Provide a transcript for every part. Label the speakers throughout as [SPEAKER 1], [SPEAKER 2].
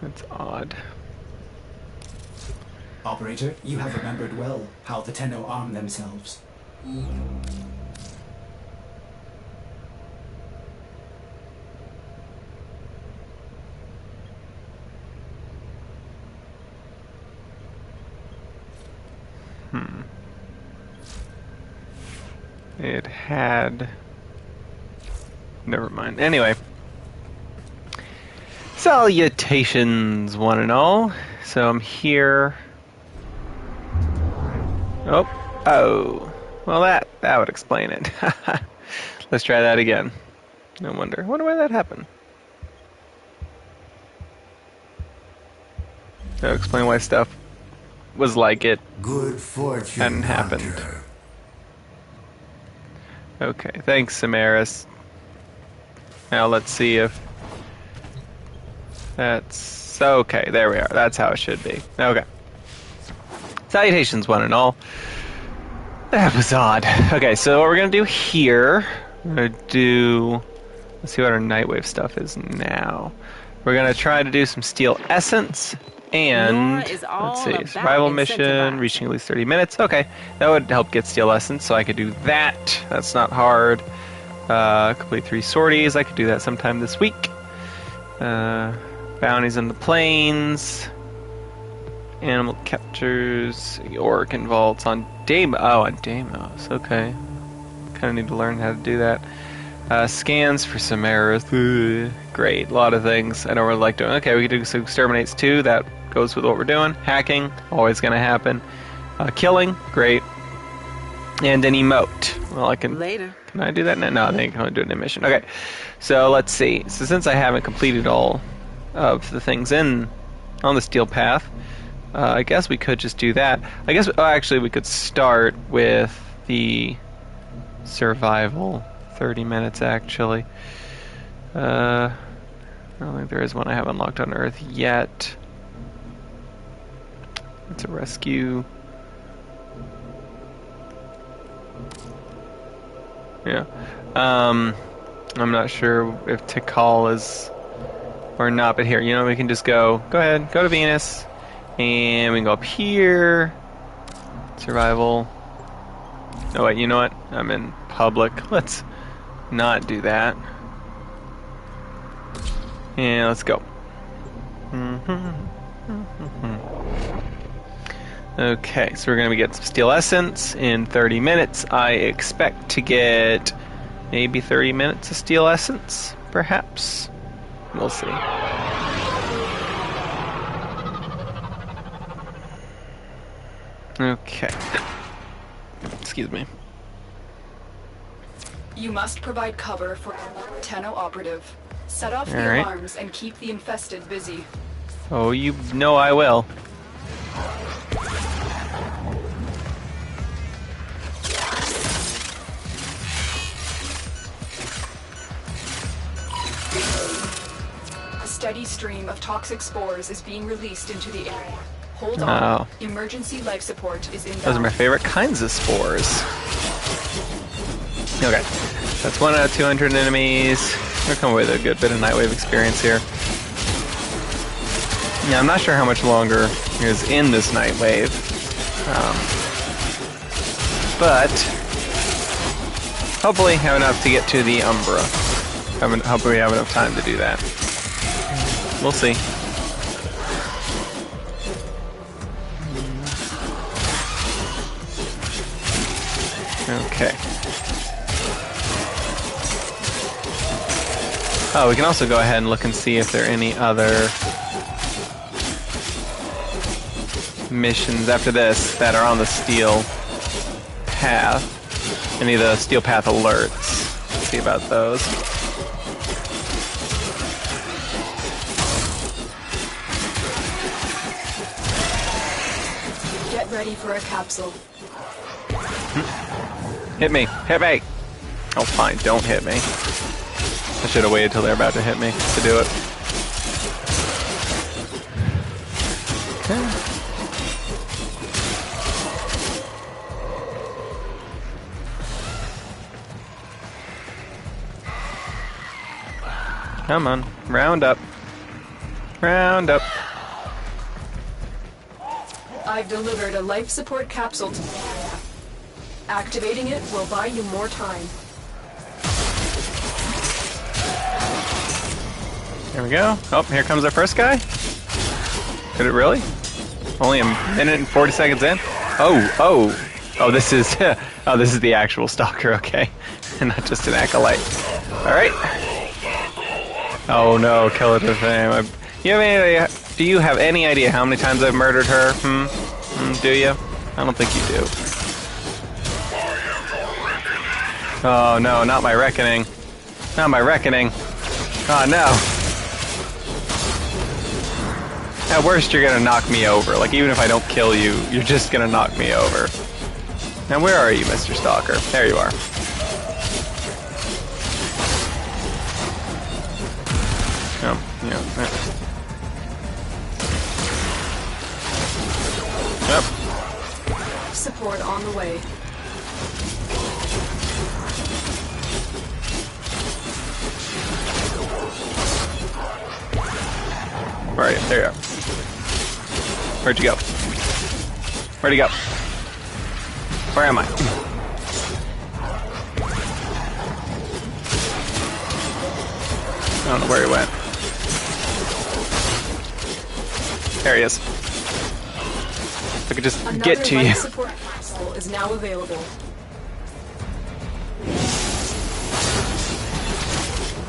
[SPEAKER 1] That's odd.
[SPEAKER 2] Operator, you have remembered well how the Tenno arm themselves.
[SPEAKER 1] It had... Never mind. Anyway. Salutations, one and all. So I'm here. Oh. Well, that would explain it. Let's try that again. No wonder. I wonder why that happened. That would explain why stuff was like it
[SPEAKER 3] Good fortune
[SPEAKER 1] hadn't happened.
[SPEAKER 3] hunter.
[SPEAKER 1] Okay, thanks, Samaris. Now let's see if that's okay. There we are. That's how it should be. Okay. Salutations, one and all. That was odd. Okay, so what we're gonna do here, let's see what our Nightwave stuff is now. We're gonna try to do some Steel Essence and let's see, survival mission, reaching at least 30 minutes. Okay, that would help get Steel Essence, so I could do that. That's not hard. Complete 3 sorties. I could do that sometime this week. Bounties in the plains. Animal captures. Orc involves on Deimos. Oh, on Deimos. Okay. Kind of need to learn how to do that. Scans for Samaris. Great. A lot of things I don't really like doing. Okay, we can do some exterminates too. That goes with what we're doing. Hacking. Always going to happen. Killing. Great. And an emote. Well, I can... Later. Can I do that now? No, I think I can only do it in a mission. Okay. So, let's see. So, since I haven't completed all of the things on the Steel Path, I guess we could just do that. I guess... Oh, actually, we could start with the survival. 30 minutes, actually. I don't think there is one I have unlocked on Earth yet. It's a rescue... Yeah. I'm not sure if Tikal is or not, but here, we can just go ahead, go to Venus, and we can go up here. Survival. Oh, wait, you know what? I'm in public. Let's not do that. And let's go. Okay, so we're going to get some Steel Essence in 30 minutes. I expect to get maybe 30 minutes of Steel Essence, perhaps. We'll see. Okay. Excuse me.
[SPEAKER 4] You must provide cover for Tenno operative. Set off the alarms and keep the infested busy.
[SPEAKER 1] Oh, you know I will.
[SPEAKER 4] A steady stream of toxic spores is being released into the area. Hold on. Emergency life support is inbound.
[SPEAKER 1] Those are my favorite kinds of spores. Okay. That's 1 out of 200 enemies. We're coming with a good bit of Nightwave experience here. Yeah, I'm not sure how much longer is in this Nightwave. But hopefully have enough to get to the Umbra. Hopefully we have enough time to do that. We'll see. Okay. Oh, we can also go ahead and look and see if there are any other missions after this that are on the Steel Path. Any of the Steel Path alerts. Let's see about those.
[SPEAKER 4] Get ready for a capsule.
[SPEAKER 1] Hit me! Hit me! Oh, fine, don't hit me. I should have waited till they're about to hit me to do it. Okay. Come on, round up. Round up.
[SPEAKER 4] I've delivered a life support capsule to... Activating it will buy you more time.
[SPEAKER 1] There we go. Oh, here comes our first guy. Could it really? Only a minute and 40 seconds in? Oh, this is this is the actual stalker, okay. Not just an acolyte. Alright. Oh no, kill it with him. Do you have any idea how many times I've murdered her? Do you? I don't think you do. Oh no, not my reckoning. Not my reckoning. Oh no. At worst, you're gonna knock me over. Like, even if I don't kill you, you're just gonna knock me over. Now, where are you, Mr. Stalker? There you are. Oh, yeah. Yep.
[SPEAKER 4] Support on the way.
[SPEAKER 1] Where are you? There you are. Where'd you go? Where'd he go? Where am I? I don't know where he went. There he is. If I could just get to you.
[SPEAKER 4] Another life support capsule is now available.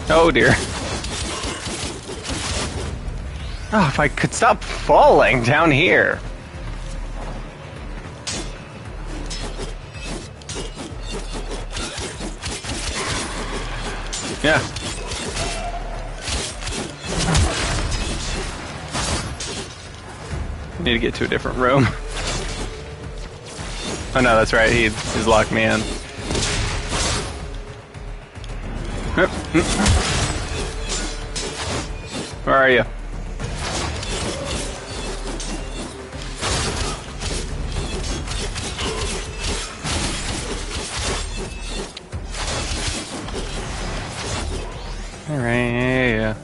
[SPEAKER 1] Oh dear. Oh, if I could stop falling down here. Yeah. I need to get to a different room. Oh no, that's right, he's locked me in. Where are you? Alright, yeah.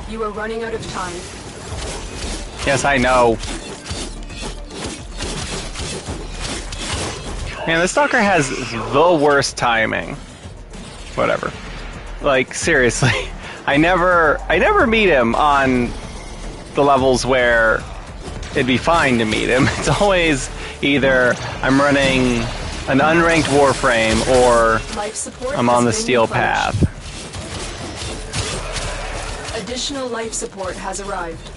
[SPEAKER 4] You are running out of time.
[SPEAKER 1] Yes, I know. Man, the Stalker has the worst timing. Whatever. Like, seriously. I never meet him on the levels where it'd be fine to meet him. It's always either I'm running an unranked Warframe or I'm on the Steel Path.
[SPEAKER 4] Additional life support has arrived.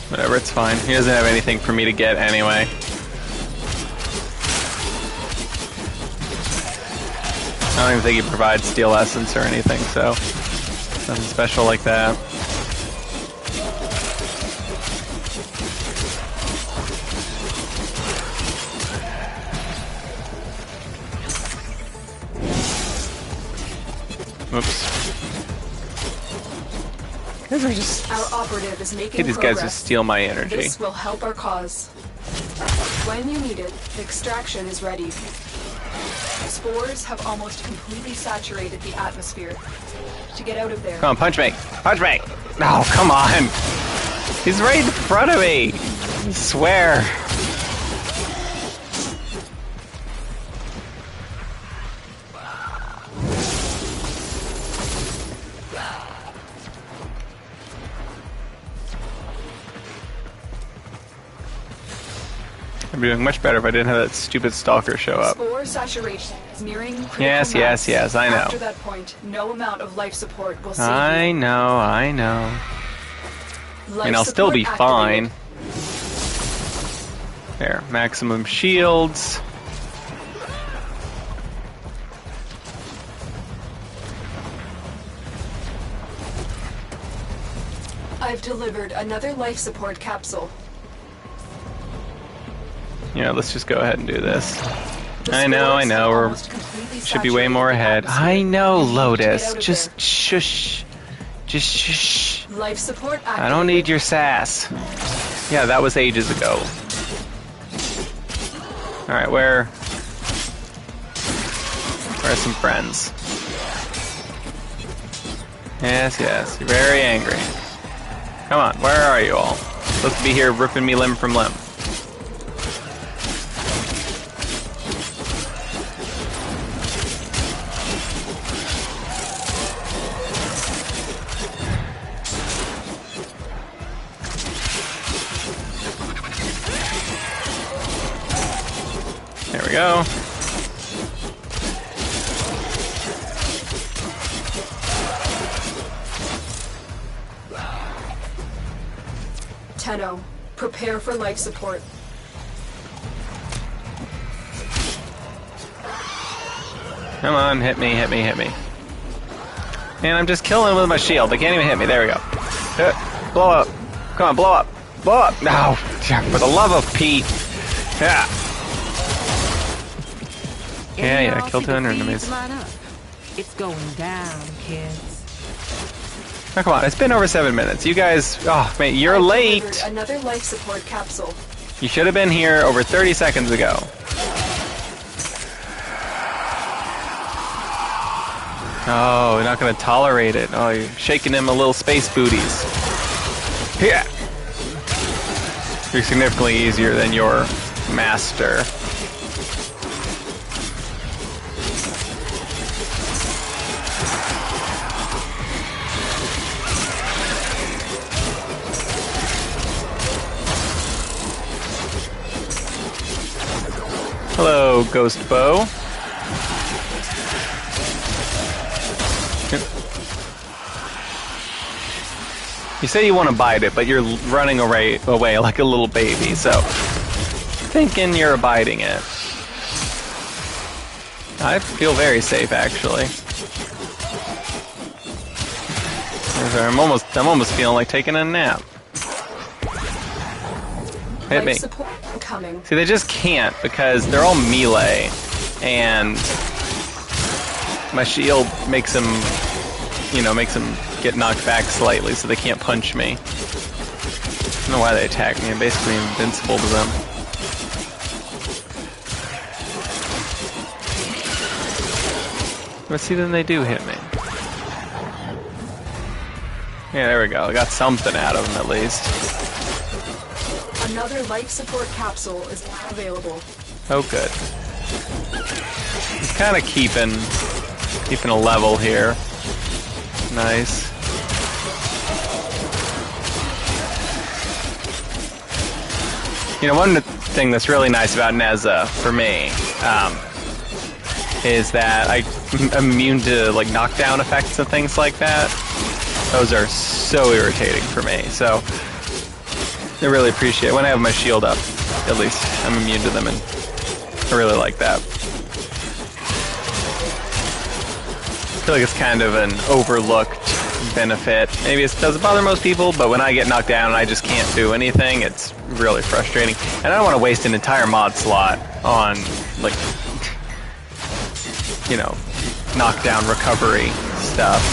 [SPEAKER 1] Whatever, it's fine. He doesn't have anything for me to get anyway. I don't even think he provides steel essence or anything, so nothing special like that. Oops. These are just...
[SPEAKER 4] Our operative is making
[SPEAKER 1] Hey, these guys just steal my energy.
[SPEAKER 4] This will help our cause. When you need it, extraction is ready. Spores have almost completely saturated the atmosphere. To get out of there...
[SPEAKER 1] Come on, punch me! Punch me! No, come on! He's right in front of me! I swear. I'd be doing much better if I didn't have that stupid stalker show up.
[SPEAKER 4] Spore saturation is nearing critical
[SPEAKER 1] Yes,
[SPEAKER 4] mass.
[SPEAKER 1] yes, I know.
[SPEAKER 4] After that point, no amount of life support will save you.
[SPEAKER 1] I know. And I'll still be fine. There, maximum shields.
[SPEAKER 4] I've delivered another life support capsule.
[SPEAKER 1] Yeah, let's just go ahead and do this. I know, we should be way more ahead. I know, Lotus. Just shush. Just shush.
[SPEAKER 4] Life support activated.
[SPEAKER 1] I don't need your sass. Yeah, that was ages ago. Alright, where There are some friends. Yes, yes. You're very angry. Come on, where are you all? Supposed to be here ripping me limb from limb. There we go.
[SPEAKER 4] Tenno, prepare for life support.
[SPEAKER 1] Come on, hit me, hit me, hit me. And I'm just killing with my shield. They can't even hit me. There we go. Blow up. Come on, blow up. Blow up. No. For the love of Pete. Yeah. Yeah, kill 200 enemies.
[SPEAKER 3] It's going down, kids.
[SPEAKER 1] Oh, come on, it's been over 7 minutes. You guys, oh, man, you're late.
[SPEAKER 4] Another life support capsule.
[SPEAKER 1] You should have been here over 30 seconds ago. Oh, you're not going to tolerate it. Oh, you're shaking them a little space booties. Yeah. You're significantly easier than your master. Hello, Ghost Bow. You say you want to bite it, but you're running away like a little baby, so thinking you're biting it. I feel very safe, actually. I'm almost feeling like taking a nap. Hit me.
[SPEAKER 4] Coming.
[SPEAKER 1] See, they just can't because they're all melee, and my shield makes them, get knocked back slightly, so they can't punch me. I don't know why they attack me. I'm basically invincible to them. But see, then they do hit me. Yeah, there we go. I got something out of them at least.
[SPEAKER 4] Another life support capsule is available.
[SPEAKER 1] Oh, good. Just kind of keeping a level here. Nice. One thing that's really nice about Neza for me is that I'm immune to knockdown effects and things like that. Those are so irritating for me. So I really appreciate it. When I have my shield up, at least I'm immune to them, and I really like that. I feel like it's kind of an overlooked benefit. Maybe it doesn't bother most people, but when I get knocked down and I just can't do anything, it's really frustrating. And I don't want to waste an entire mod slot on, knockdown recovery stuff.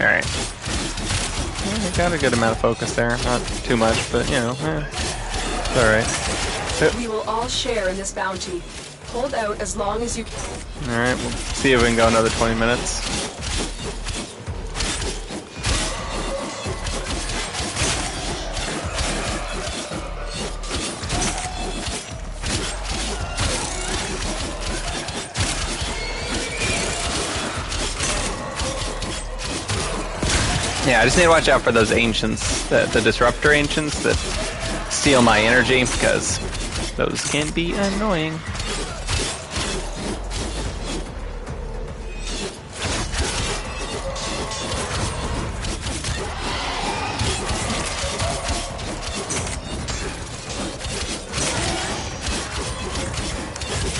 [SPEAKER 1] Alright. I got a good amount of focus there. Not too much, but, it's alright.
[SPEAKER 4] We will all share in this bounty. Hold out as long as you can.
[SPEAKER 1] Alright, we'll see if we can go another 20 minutes. Yeah, I just need to watch out for those ancients, the disruptor ancients that steal my energy, because those can be annoying.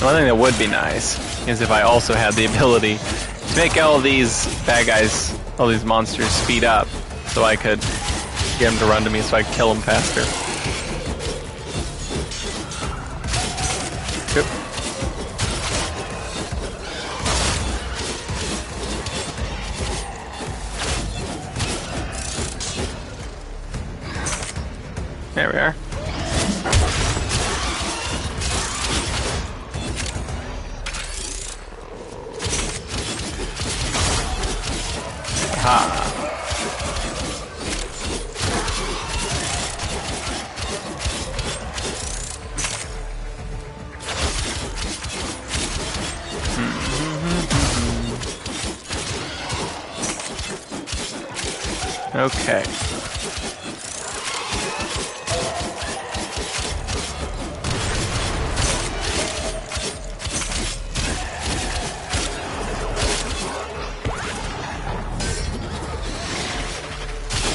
[SPEAKER 1] One thing that would be nice is if I also had the ability to make all these bad guys, all these monsters speed up, so I could get them to run to me so I could kill them faster. Yep. There we are. Aha. Okay.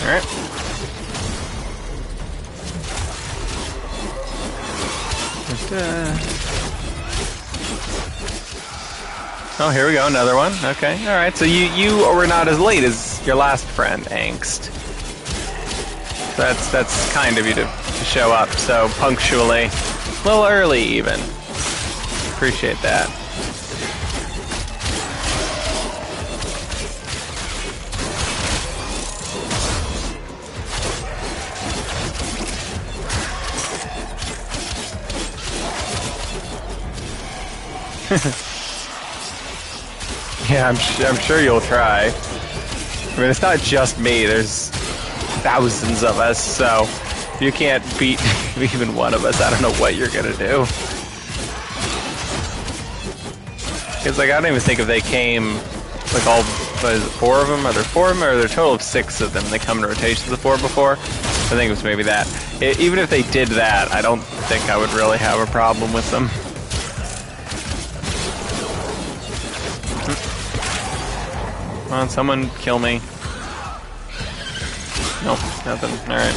[SPEAKER 1] Alright. Oh, here we go, another one. Okay, alright, so you were not as late as your last friend, Angst. That's kind of you to show up so punctually. A little early, even. Appreciate that. Yeah, I'm sure you'll try. I mean, it's not just me. There's thousands of us, so if you can't beat even one of us, I don't know what you're gonna do. Because, like, I don't even think if they came, like, all, what is it, 4 of them? Are there 4 of them, or are there a total of 6 of them? They come in rotations of 4 before? I think it was maybe that. Even if they did that, I don't think I would really have a problem with them. Come on, someone kill me. Nope, nothing. Alright.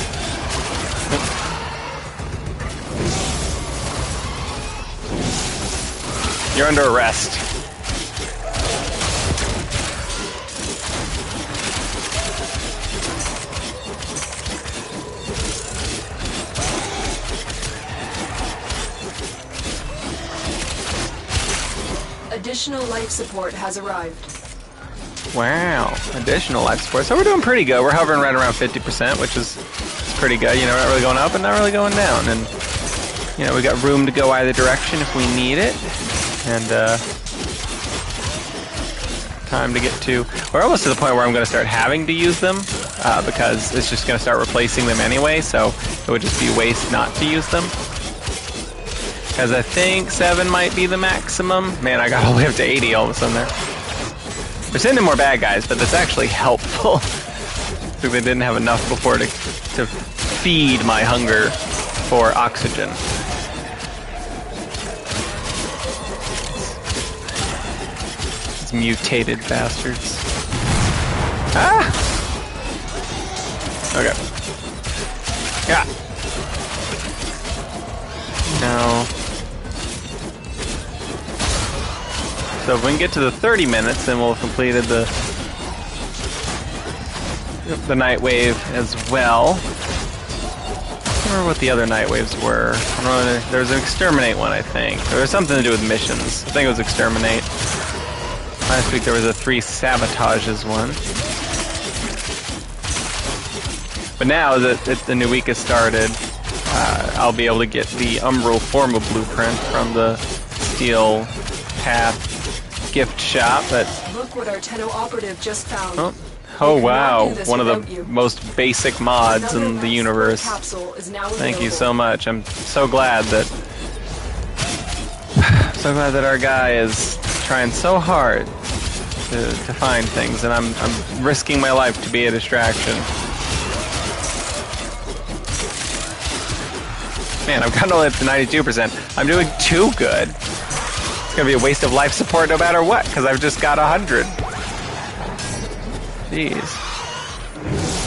[SPEAKER 1] You're under arrest.
[SPEAKER 4] Additional life support has arrived.
[SPEAKER 1] Wow, additional life support. So we're doing pretty good. We're hovering right around 50%, which is pretty good. You know, not really going up and not really going down. And, you know, we got room to go either direction if we need it. And, time to get to... We're almost to the point where I'm going to start having to use them, because it's just going to start replacing them anyway, so it would just be waste not to use them. Because I think 7 might be the maximum. Man, I got all the way up to 80 all of a sudden there. We're sending more bad guys, but that's actually helpful. I think they didn't have enough before to feed my hunger for oxygen. These mutated bastards. Ah! Okay. Yeah. No. So if we can get to the 30 minutes, then we'll have completed the Nightwave as well. I don't remember what the other Nightwaves were. I don't know, there was an Exterminate one, I think. There was something to do with missions. I think it was Exterminate. Last week there was a 3 Sabotages one. But now that the new week has started, I'll be able to get the Umbral Forma blueprint from the Steel Path gift shop.
[SPEAKER 4] Look what our Tenno operative just found.
[SPEAKER 1] Oh wow, one of the most basic mods in the universe. Thank you so much. I'm so glad that our guy is trying so hard to find things, and I'm risking my life to be a distraction. Man, I've gotten all the way up to 92%. I'm doing too good. It's gonna be a waste of life support no matter what, because I've just got 100. Jeez.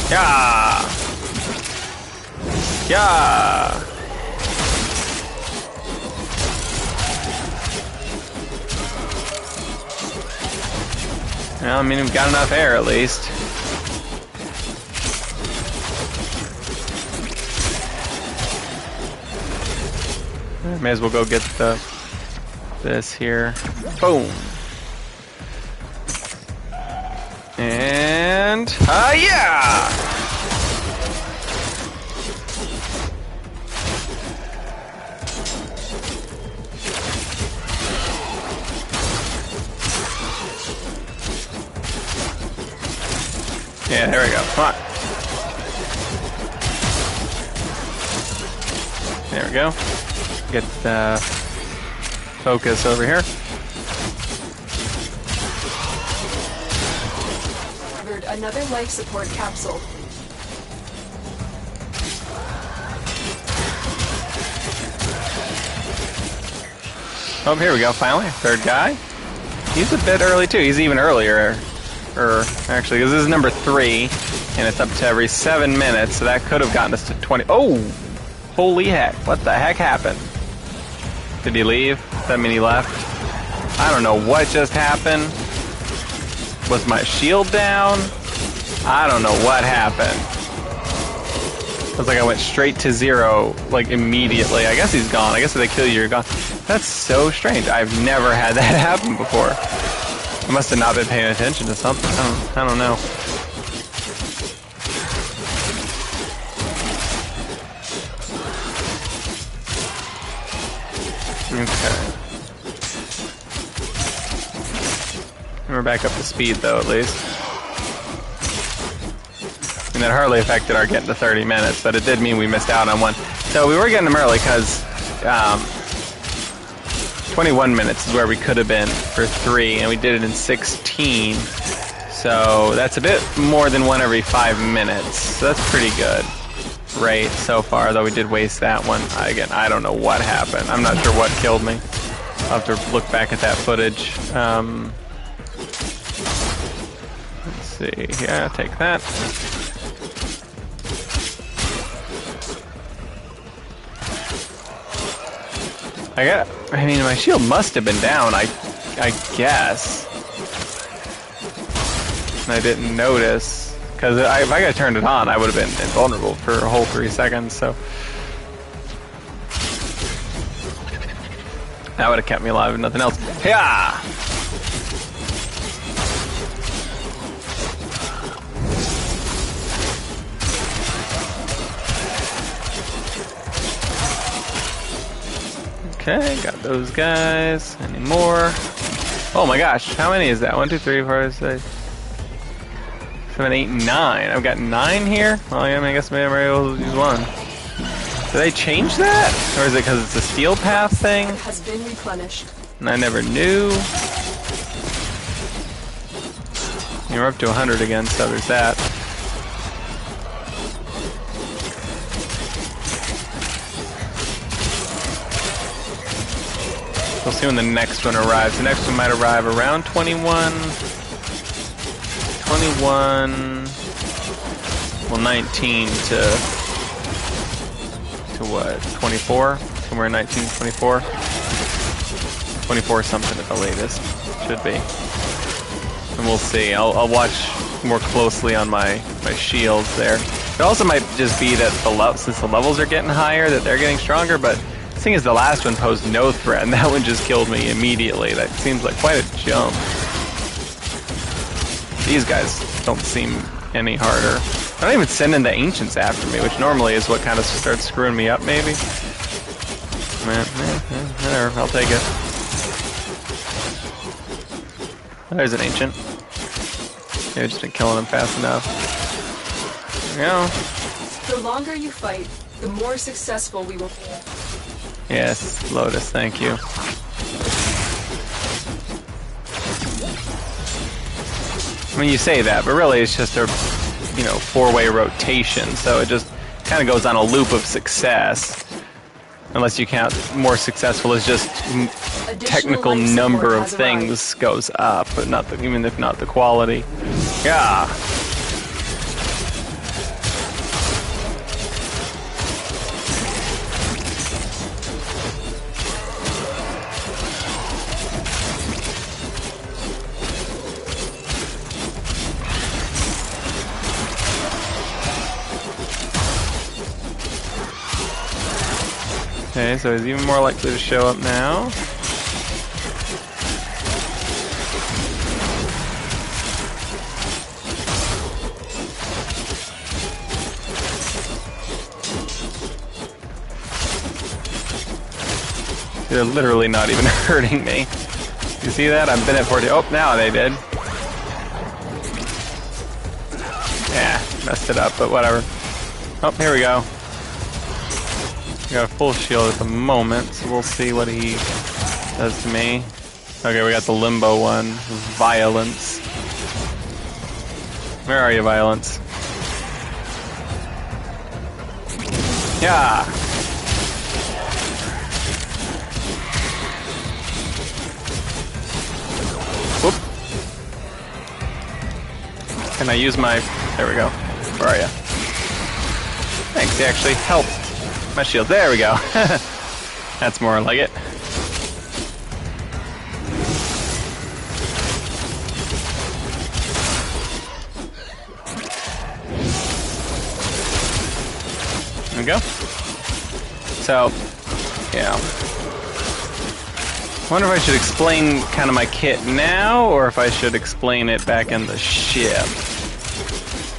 [SPEAKER 1] Yeah. Yeah. Well, I mean, we've got enough air at least. May as well go get this here. Boom. And yeah! Yeah, there we go. Come on. There we go. Get the focus over here.
[SPEAKER 4] Another life support capsule.
[SPEAKER 1] Oh, here we go, finally. Third guy. He's a bit early, too. He's even earlier. Actually, because this is number 3, and it's up to every 7 minutes, so that could have gotten us to 20. Oh! Holy heck. What the heck happened? Did he leave? Does that mean he left? I don't know what just happened. Was my shield down? I don't know what happened. It was like I went straight to 0, like, immediately. I guess he's gone. I guess if they kill you, you're gone. That's so strange. I've never had that happen before. I must have not been paying attention to something. I don't know. Okay. We're back up to speed, though, at least. And that hardly affected our getting to 30 minutes, but it did mean we missed out on one. So we were getting them early because 21 minutes is where we could have been for 3, and we did it in 16. So that's a bit more than one every 5 minutes. So that's pretty good rate so far, though we did waste that one. Again, I don't know what happened. I'm not sure what killed me. I'll have to look back at that footage. Let's see. Yeah, take that. I mean, my shield must have been down, I guess. And I didn't notice. Because if I could have turned it on, I would have been invulnerable for a whole 3 seconds, so. That would have kept me alive and nothing else. Yeah! Okay, got those guys. Any more? Oh my gosh, how many is that? 1, 2, 3, 4, 5, 6, 7, 8, 9. I've got 9 here? Well, I guess maybe I'm able to use 1. Did they change that? Or is it because it's a steel path thing?
[SPEAKER 4] Has been replenished.
[SPEAKER 1] And I never knew. You're up to 100 again, so there's that. We'll see when the next one arrives. The next one might arrive around 21. Well, 19 to what? 24? Somewhere 19, 24? 24 something at the latest. Should be. And we'll see. I'll watch more closely on my shields there. It also might just be that since the levels are getting higher, that they're getting stronger, but the thing is the last one posed no threat, and that one just killed me immediately. That seems like quite a jump. These guys don't seem any harder. I don't even send in the ancients after me, which normally is what kind of starts screwing me up, maybe. Whatever, I'll take it. There's an ancient. Maybe I just didn't kill him fast enough. There we go.
[SPEAKER 4] The longer you fight, the more successful we will be.
[SPEAKER 1] Yes, Lotus, thank you. I mean, you say that, but really it's just a, 4-way rotation, so it just kind of goes on a loop of success. Unless you count more successful as just technical number of things goes up, but not even if not the quality. Yeah. Okay, so he's even more likely to show up now. They're literally not even hurting me. You see that? I've been at 40. Oh, now they did. messed it up, but whatever. Oh, here we go. We got a full shield at the moment, so we'll see what he does to me. Okay, we got the limbo one. Violence. Where are you, Violence? Yeah! Whoop. Can I use my... There we go. Where are you? Thanks, he actually helped my shield. There we go. That's more like it. There we go. So, yeah. I wonder if I should explain kind of my kit now, or if I should explain it back in the ship.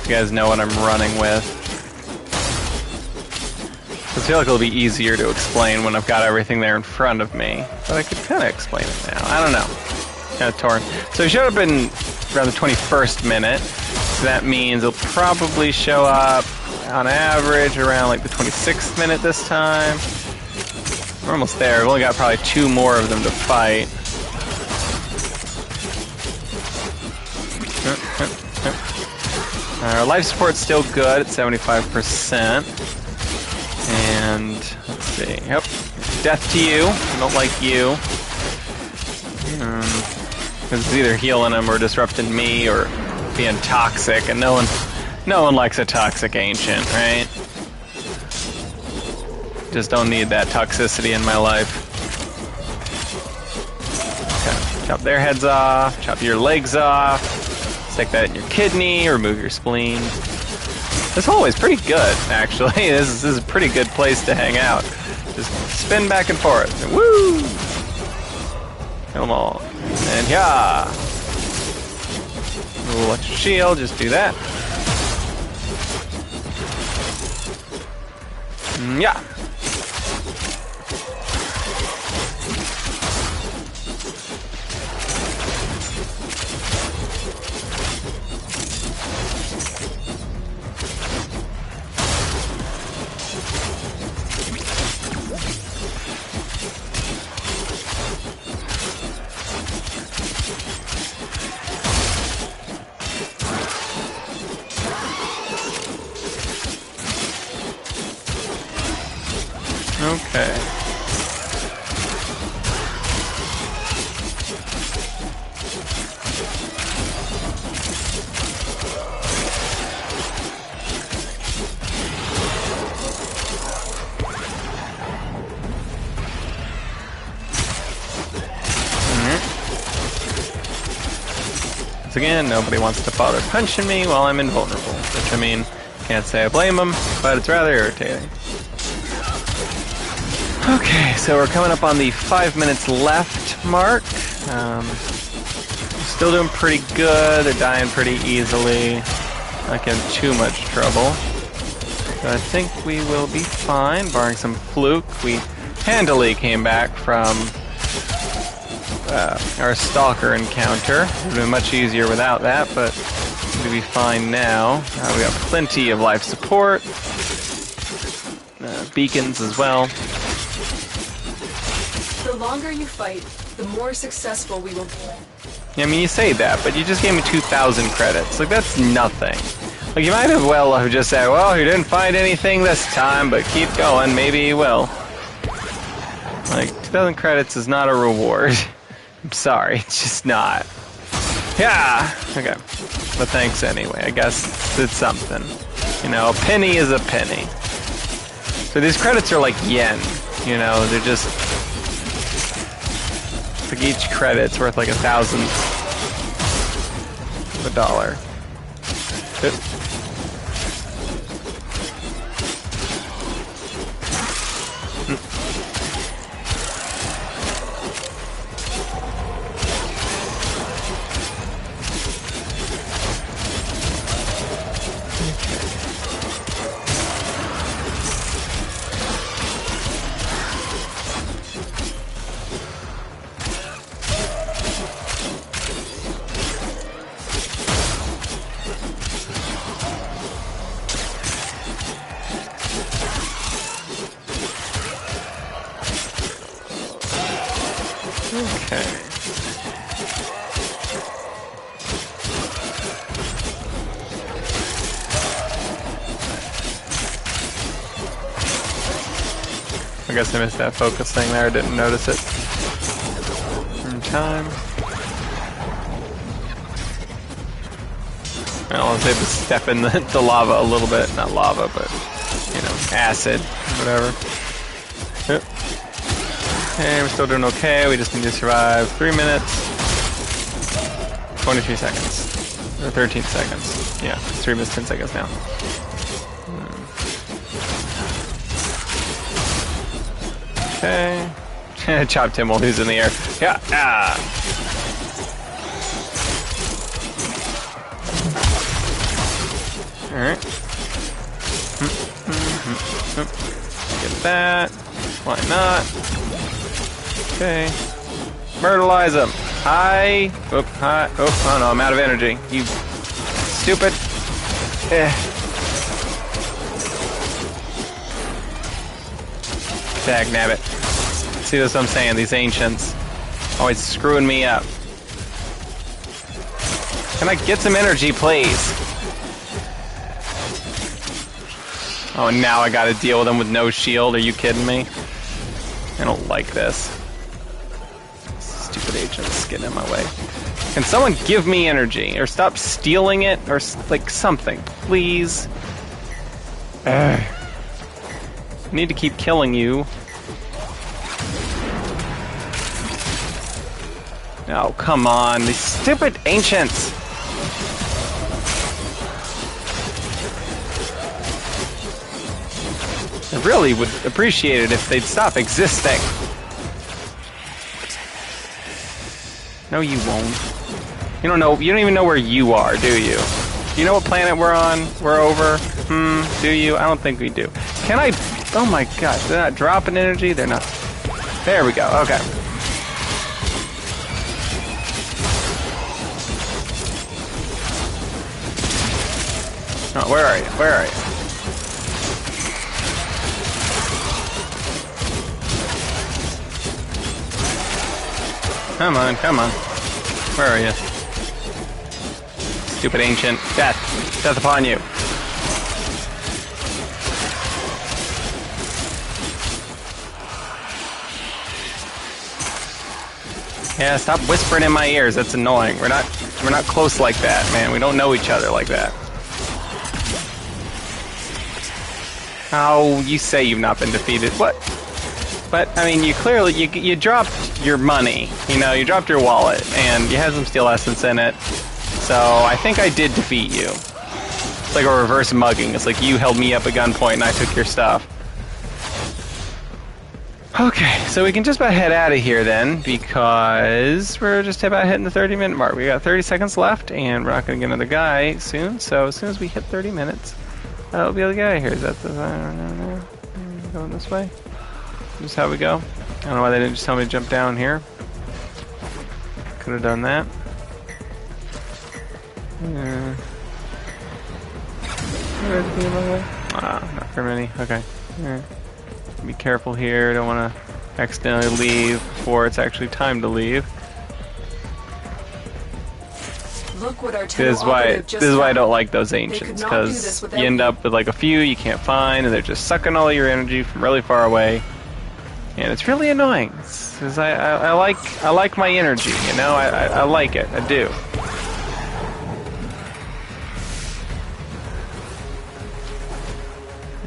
[SPEAKER 1] You guys know what I'm running with. I feel like it'll be easier to explain when I've got everything there in front of me. But I could kind of explain it now. I don't know. Kind of torn. So he showed up in around the 21st minute. So that means it'll probably show up on average around like the 26th minute this time. We're almost there. We've only got probably 2 more of them to fight. Our life support's still good at 75%. And let's see. Yep. Death to you. I don't like you. Because it's either healing him or disrupting me or being toxic, and no one likes a toxic ancient, right? Just don't need that toxicity in my life. Okay. Chop their heads off, chop your legs off, stick that in your kidney, remove your spleen. This hole is pretty good, actually. This is a pretty good place to hang out. Just spin back and forth. And woo! Kill them all. And yeah! A little extra shield, just do that. Yeah! Okay. Once again, nobody wants to bother punching me while I'm invulnerable, which, I mean, can't say I blame them, but it's rather irritating. Okay, so we're coming up on the 5 minutes left mark. Still doing pretty good. They're dying pretty easily. Not getting too much trouble. So I think we will be fine, barring some fluke. We handily came back from our stalker encounter. It would have been much easier without that, but we'll be fine now. We got plenty of life support. Beacons as well.
[SPEAKER 4] The longer you fight, the more successful we will be.
[SPEAKER 1] Yeah, I mean, you say that, but you just gave me 2,000 credits. Like, that's nothing. Like, you might as well have just said, well, he didn't find anything this time, but keep going, maybe he will. Like, 2,000 credits is not a reward. I'm sorry, it's just not. Yeah! Okay. But thanks anyway, I guess it's something. You know, a penny is a penny. So these credits are like yen, you know, they're just... Like each credit's worth like 1,000 of a dollar. Okay. I guess I missed that focus thing there. I didn't notice it in time. Well, I was able to step in the lava a little bit. Not lava, but, you know, acid, whatever. Yep. Okay, we're still doing okay. We just need to survive 3 minutes, 23 seconds. Or 13 seconds. Yeah, 3 minutes, 10 seconds now. Okay. Chopped him while he was in the air. Yeah. Ah. Alright. Get that. Why not? Okay. Myrtleize him. Hi. Oh, hi. Oh no, I'm out of energy. You stupid. Dag nabbit. See, that's what I'm saying. These ancients always screwing me up. Can I get some energy, please? Oh, and now I gotta deal with them with no shield. Are you kidding me? I don't like this. Stupid agents getting in my way. Can someone give me energy? Or stop stealing it? Or, like, something. Please. I need to keep killing you. Oh, come on. These stupid ancients. I really would appreciate it if they'd stop existing. No, you won't. You don't know. You don't even know where you are, do you? You know what planet we're on? We're over? Do you? I don't think we do. Can I? Oh my gosh, they're not dropping energy? They're not. There we go. Okay. Oh, where are you? Where are you? Come on, come on. Where are you? Stupid ancient. Death. Death upon you. Yeah, stop whispering in my ears. That's annoying. We're not close like that, man. We don't know each other like that. Oh, you say you've not been defeated. What? But, I mean, you clearly, you dropped your money, you know, you dropped your wallet, and you had some steel essence in it, so I think I did defeat you. It's like a reverse mugging. It's like you held me up at gunpoint and I took your stuff. Okay, so we can just about head out of here then, because we're just about hitting the 30-minute mark. We got 30 seconds left, and we're not going to get another guy soon, so as soon as we hit 30 minutes, we'll be able to get out of here. Is that the... I don't know. Going this way? Just how we go. I don't know why they didn't just tell me to jump down here. Could have done that. Yeah. Not very many. Okay. Yeah. Be careful here. Don't want to accidentally leave before it's actually time to leave.
[SPEAKER 4] Look what our
[SPEAKER 1] This is why I don't like those ancients, because you end up with like a few you can't find, and they're just sucking all your energy from really far away. And it's really annoying, because I like my energy, you know, I like it, I do.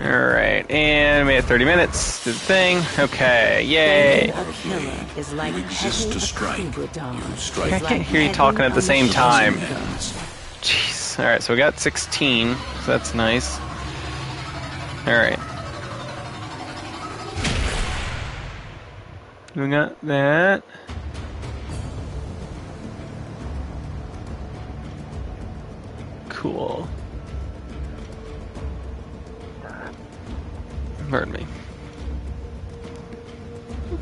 [SPEAKER 1] Alright, and we had 30 minutes, do the thing, okay, yay!
[SPEAKER 5] Resist to strike.
[SPEAKER 1] I can't hear you talking at the same time. Jeez, alright, so we got 16, so that's nice. Alright. We got that. Cool. Pardon me.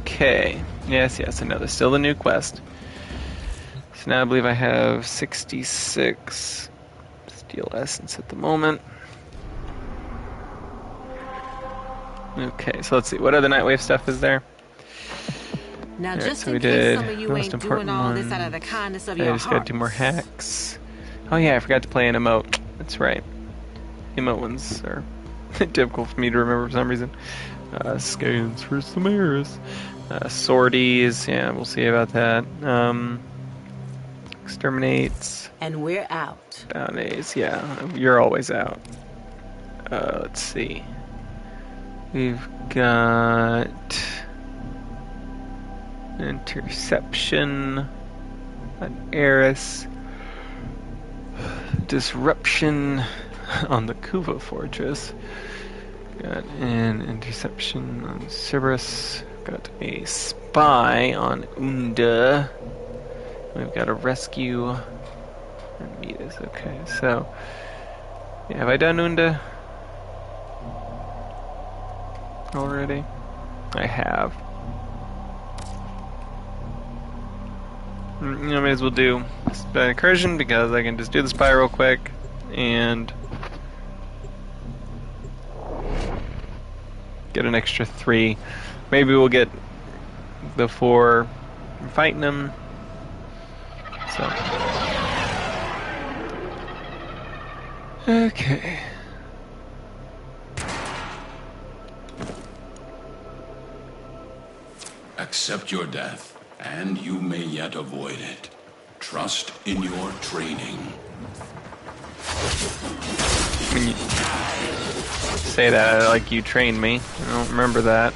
[SPEAKER 1] Okay. Yes, I know. There's still the new quest. So now I believe I have 66 steel essence at the moment. Okay, so let's see. What other Nightwave stuff is there?
[SPEAKER 3] Now,
[SPEAKER 1] Alright,
[SPEAKER 3] just
[SPEAKER 1] so we
[SPEAKER 3] in case
[SPEAKER 1] did
[SPEAKER 3] some of you
[SPEAKER 1] most
[SPEAKER 3] ain't doing
[SPEAKER 1] important
[SPEAKER 3] all this
[SPEAKER 1] one.
[SPEAKER 3] out of the kindness of
[SPEAKER 1] I
[SPEAKER 3] your
[SPEAKER 1] just gotta do more
[SPEAKER 3] hearts.
[SPEAKER 1] hacks. Oh yeah, I forgot to play an emote. That's right. Emote ones are difficult for me to remember for some reason. Scans for Samaris. Sorties, yeah, we'll see about that. Exterminates.
[SPEAKER 3] And we're out.
[SPEAKER 1] Bounties, yeah, you're always out. Let's see. We've got interception, an heiress, disruption on the Kuva fortress. Got an interception on Cerberus. Got a spy on Unda. We've got a rescue on Midas. Okay, so yeah, have I done Unda already? I have. I may as well do spy incursion because I can just do the spy real quick and get an extra 3. Maybe we'll get the 4 fighting them. So. Okay.
[SPEAKER 5] Accept your death, and you may yet avoid it. Trust in your training.
[SPEAKER 1] When you say that like you trained me, I don't remember that.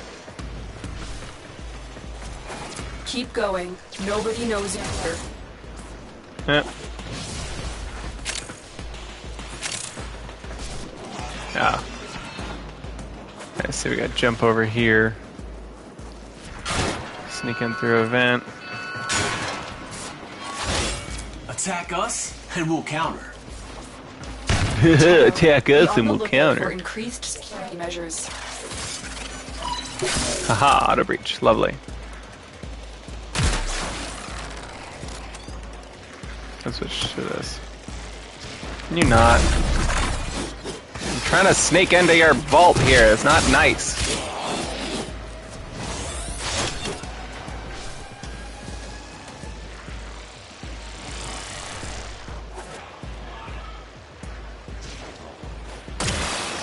[SPEAKER 4] Keep going. Nobody knows you better.
[SPEAKER 1] Yep. Ah. Let's see, we got jump over here. Sneak in through a vent.
[SPEAKER 6] Attack us, and we'll counter.
[SPEAKER 1] Attack
[SPEAKER 4] Be
[SPEAKER 1] us
[SPEAKER 4] on
[SPEAKER 1] and
[SPEAKER 4] the
[SPEAKER 1] we'll
[SPEAKER 4] lookout
[SPEAKER 1] counter.
[SPEAKER 4] for increased security measures.
[SPEAKER 1] Haha, auto breach. Lovely. Let's switch to this. Can you not? I'm trying to sneak into your vault here. It's not nice.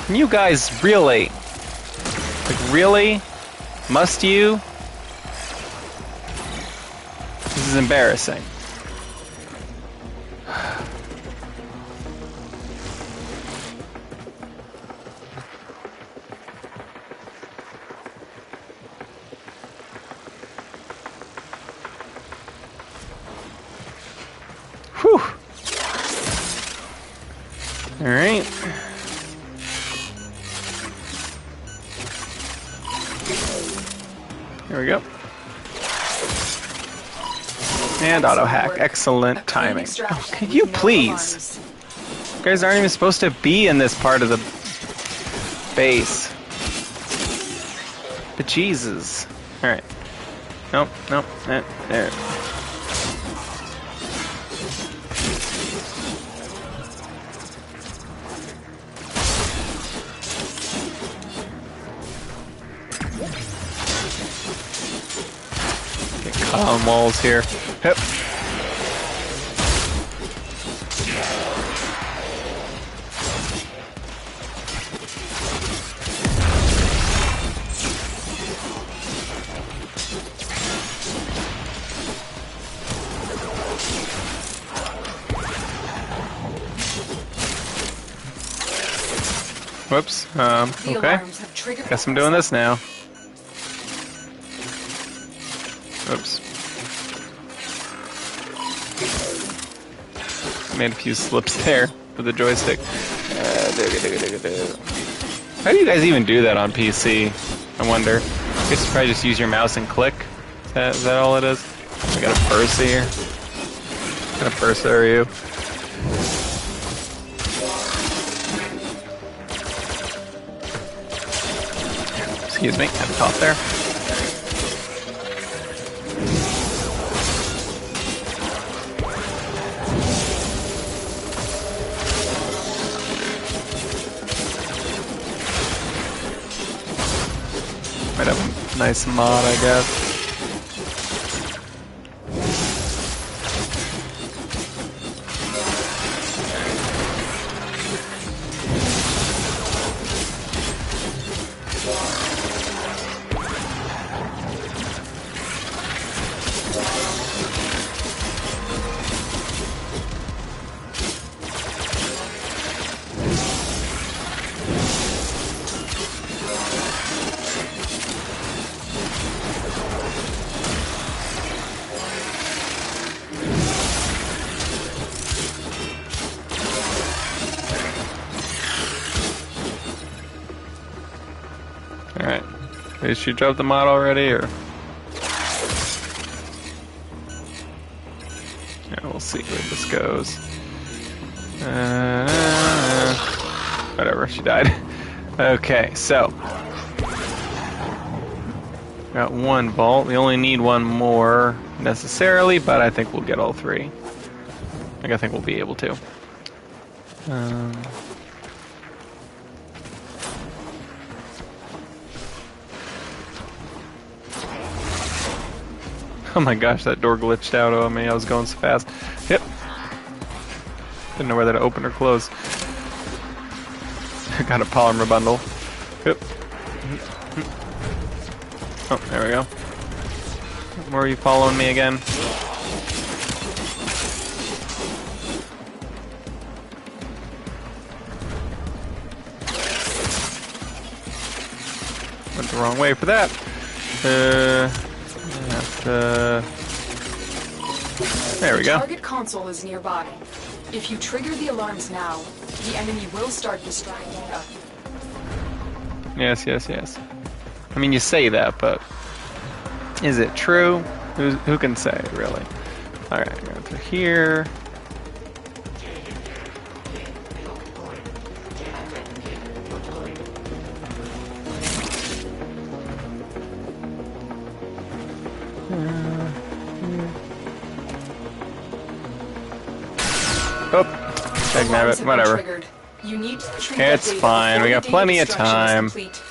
[SPEAKER 1] Can you guys really? Like, really? Must you? This is embarrassing. Whew. All right. Here we go. And auto hack. Excellent timing. Oh, can you please? You guys aren't even supposed to be in this part of the base. But Jesus. Alright. Nope, nope, there. Get caught on walls here. Yep. Whoops.
[SPEAKER 4] The
[SPEAKER 1] Okay.
[SPEAKER 4] alarms have triggered.
[SPEAKER 1] Guess I'm doing this now. Oops. Made a few slips there with the joystick. How do you guys even do that on PC? I wonder. I guess you probably just use your mouse and click. Is that all it is? I got a purse here. What kind of purse are you? Excuse me, at the top there. Might have a nice mod, I guess. Did she drop the mod already, or? Yeah, we'll see where this goes. Whatever, she died. Okay, so. Got one vault. We only need one more necessarily, but I think we'll get all three. I think we'll be able to. Oh my gosh, that door glitched out on me. I was going so fast. Yep. Didn't know whether to open or close. Got a polymer bundle. Yep. Oh, there we go. Where are you following me again? Went the wrong way for that. There we go.
[SPEAKER 4] The target console is nearby. If you trigger the alarms now, the enemy will start distracting us.
[SPEAKER 1] Yes, yes, yes. I mean, you say that, but is it true? Who can say, really? Alright, go through here. Oh,
[SPEAKER 4] Alarms have been
[SPEAKER 1] whatever.
[SPEAKER 4] triggered. You need to retrieve that
[SPEAKER 1] It's
[SPEAKER 4] data
[SPEAKER 1] fine,
[SPEAKER 4] before
[SPEAKER 1] we
[SPEAKER 4] the
[SPEAKER 1] got
[SPEAKER 4] data
[SPEAKER 1] plenty of
[SPEAKER 4] destruction is
[SPEAKER 1] time.
[SPEAKER 4] complete.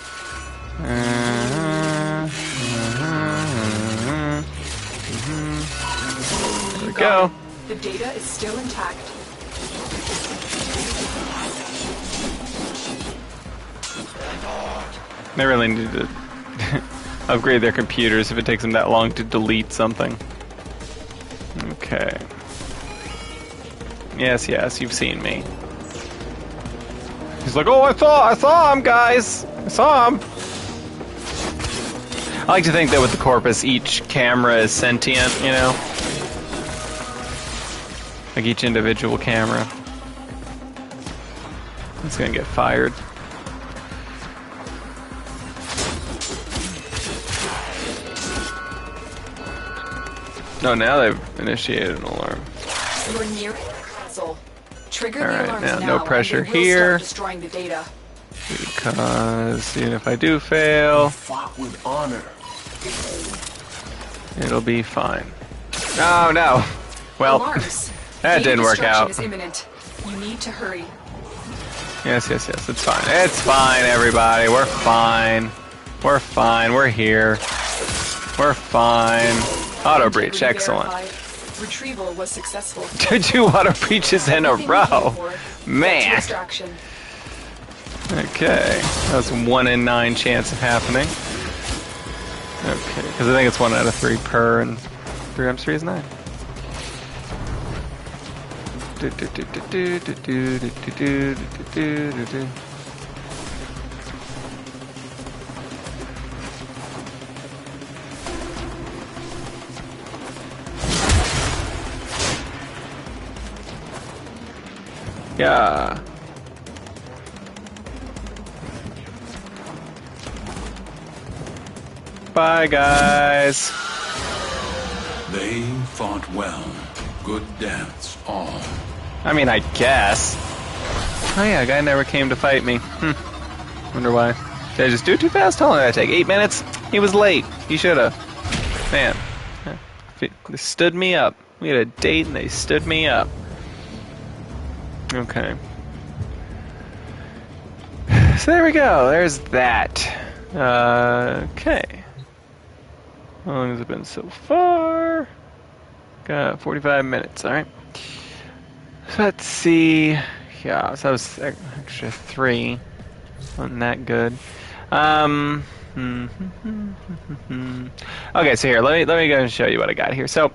[SPEAKER 1] There we
[SPEAKER 4] Got
[SPEAKER 1] go.
[SPEAKER 4] it. The data is still intact.
[SPEAKER 1] They really need to upgrade their computers if it takes them that long to delete something. Okay. Yes, yes, you've seen me. He's like, oh, I saw him, guys! I saw him! I like to think that with the Corpus, each camera is sentient, you know? Like each individual camera. It's gonna get fired. No, now they've initiated an alarm.
[SPEAKER 4] You're near the console. Trigger
[SPEAKER 1] All
[SPEAKER 4] the
[SPEAKER 1] right,
[SPEAKER 4] alarms
[SPEAKER 1] now,
[SPEAKER 4] now.
[SPEAKER 1] no pressure
[SPEAKER 4] and they will
[SPEAKER 1] here.
[SPEAKER 4] Start destroying the data.
[SPEAKER 1] Because even if I do fail,
[SPEAKER 6] Fought with honor.
[SPEAKER 1] it'll be fine. Oh no! Well,
[SPEAKER 4] Alarms.
[SPEAKER 1] that
[SPEAKER 4] Data
[SPEAKER 1] didn't work
[SPEAKER 4] destruction
[SPEAKER 1] out.
[SPEAKER 4] is imminent. You need to hurry.
[SPEAKER 1] Yes, yes, yes, it's fine. It's fine, everybody. We're fine. We're fine. We're here. We're fine. Auto breach,
[SPEAKER 4] Integrity
[SPEAKER 1] excellent.
[SPEAKER 4] verified. Retrieval was successful.
[SPEAKER 1] 2 auto breaches in a
[SPEAKER 4] Everything we're
[SPEAKER 1] row.
[SPEAKER 4] looking for. Get to
[SPEAKER 1] Man.
[SPEAKER 4] extraction.
[SPEAKER 1] Okay, that's a 1 in 9 chance of happening. Okay, because I think it's 1 out of 3 per, and 3 times 3 is 9. Yeah. Bye, guys.
[SPEAKER 5] They fought well. Good deaths, all.
[SPEAKER 1] I mean, I guess. Oh yeah, a guy never came to fight me. Wonder why. Did I just do it too fast? How long did that take? 8 minutes? He was late. He should've. Man. They stood me up. We had a date and they stood me up. Okay. So there we go. There's that. Okay. How long has it been so far? Got 45 minutes, alright. So let's see. Yeah, so that was extra 3. Wasn't that good. Okay, so here, let me go and show you what I got here. So,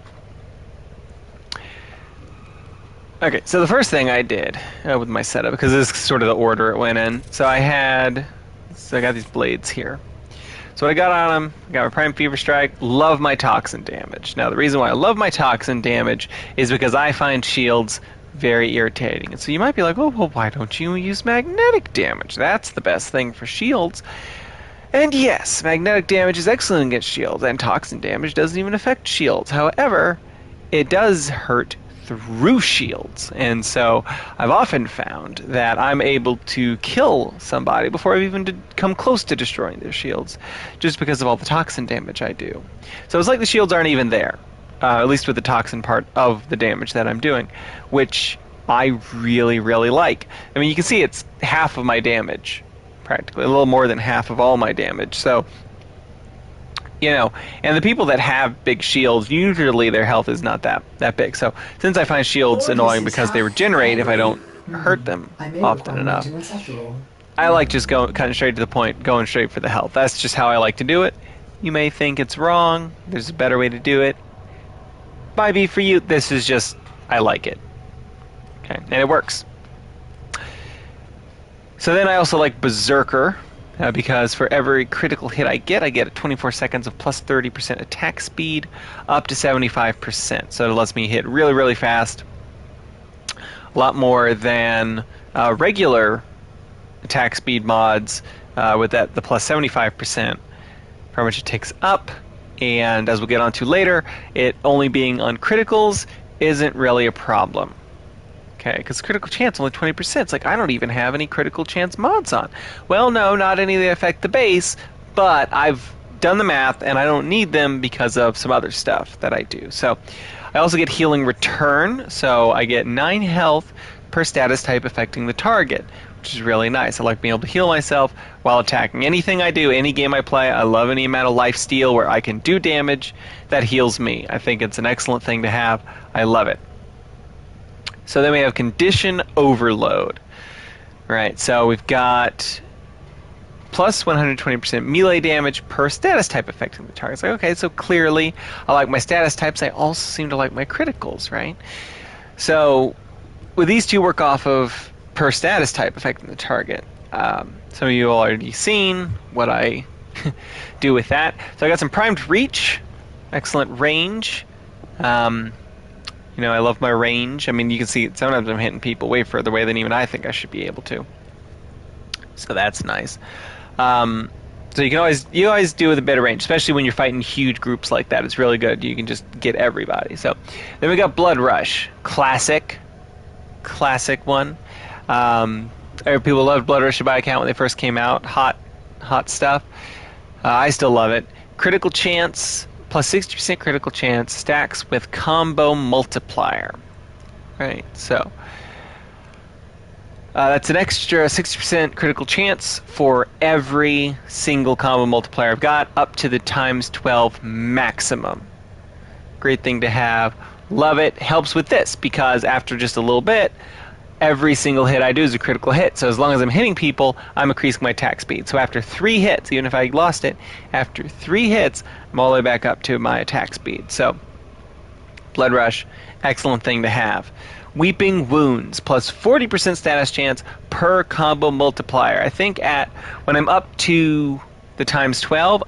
[SPEAKER 1] okay, so the first thing I did with my setup, because this is sort of the order it went in. So I got these blades here. So what I got on them, I got my Prime Fever Strike, love my toxin damage. Now the reason why I love my toxin damage is because I find shields very irritating. And so you might be like, oh, well, why don't you use magnetic damage? That's the best thing for shields. And yes, magnetic damage is excellent against shields, and toxin damage doesn't even affect shields. However, it does hurt through shields, and so I've often found that I'm able to kill somebody before I've even come close to destroying their shields, just because of all the toxin damage I do. So it's like the shields aren't even there, at least with the toxin part of the damage that I'm doing, which I really, really like. I mean, you can see it's half of my damage, practically, a little more than half of all my damage, so... You know, and the people that have big shields, usually their health is not that big. So since I find shields annoying because they regenerate if I don't hurt them often enough, I like just cutting straight to the point, going straight for the health. That's just how I like to do it. You may think it's wrong. There's a better way to do it. Might be for you. This is just, I like it. Okay, and it works. So then I also like Berserker. Because for every critical hit I get 24 seconds of plus 30% attack speed up to 75%. So it lets me hit really, really fast. A lot more than regular attack speed mods with the plus 75%, how much it takes up. And as we'll get onto later, it only being on criticals isn't really a problem. Okay, because critical chance only 20%. It's like I don't even have any critical chance mods on. Well, no, not any that affect the base, but I've done the math and I don't need them because of some other stuff that I do. So I also get healing return, so I get 9 health per status type affecting the target, which is really nice. I like being able to heal myself while attacking. Anything I do, any game I play, I love any amount of life steal where I can do damage that heals me. I think it's an excellent thing to have. I love it. So then we have condition overload. Right, so we've got plus 120% melee damage per status type affecting the target. It's like, okay, so clearly I like my status types. I also seem to like my criticals, right? So with these two work off of per status type affecting the target. Some of you have already seen what I do with that. So I got some primed reach, excellent range. You know, I love my range. I mean, you can see sometimes I'm hitting people way further away than even I think I should be able to. So that's nice. So you always do with a bit of range, especially when you're fighting huge groups like that. It's really good. You can just get everybody. So then we got Blood Rush, classic one. People loved Blood Rush by account when they first came out. Hot stuff. I still love it. Critical chance. Plus 60% critical chance stacks with combo multiplier. Right, so that's an extra 60% critical chance for every single combo multiplier I've got, up to the times 12 maximum. Great thing to have. Love it. Helps with this because after just a little bit, every single hit I do is a critical hit. So as long as I'm hitting people, I'm increasing my attack speed. So after 3 hits, even if I lost it, after 3 hits, I'm all the way back up to my attack speed. So Blood Rush, excellent thing to have. Weeping Wounds, plus 40% status chance per combo multiplier. I think when I'm up to the times 12,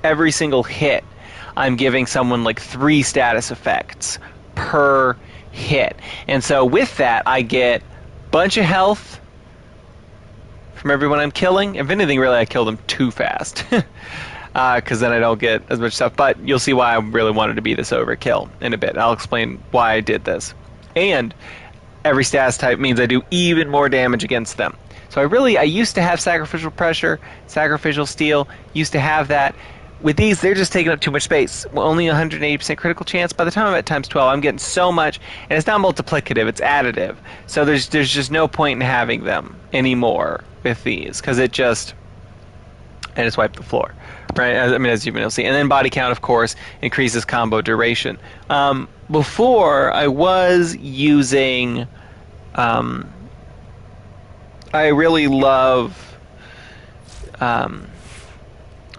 [SPEAKER 1] every single hit, I'm giving someone like 3 status effects per hit. And so with that, I get a bunch of health from everyone I'm killing. If anything, really, I kill them too fast. Because then I don't get as much stuff. But you'll see why I really wanted to be this overkill in a bit. I'll explain why I did this. And every status type means I do even more damage against them. So I used to have Sacrificial Pressure, Sacrificial Steel, used to have that. With these, they're just taking up too much space. Well, only 180% critical chance. By the time I'm at times 12, I'm getting so much, and it's not multiplicative, it's additive. So there's just no point in having them anymore with these, because I just wipe the floor. Right? I mean, as you'll see. And then body count, of course, increases combo duration. Before, I was using... I really love...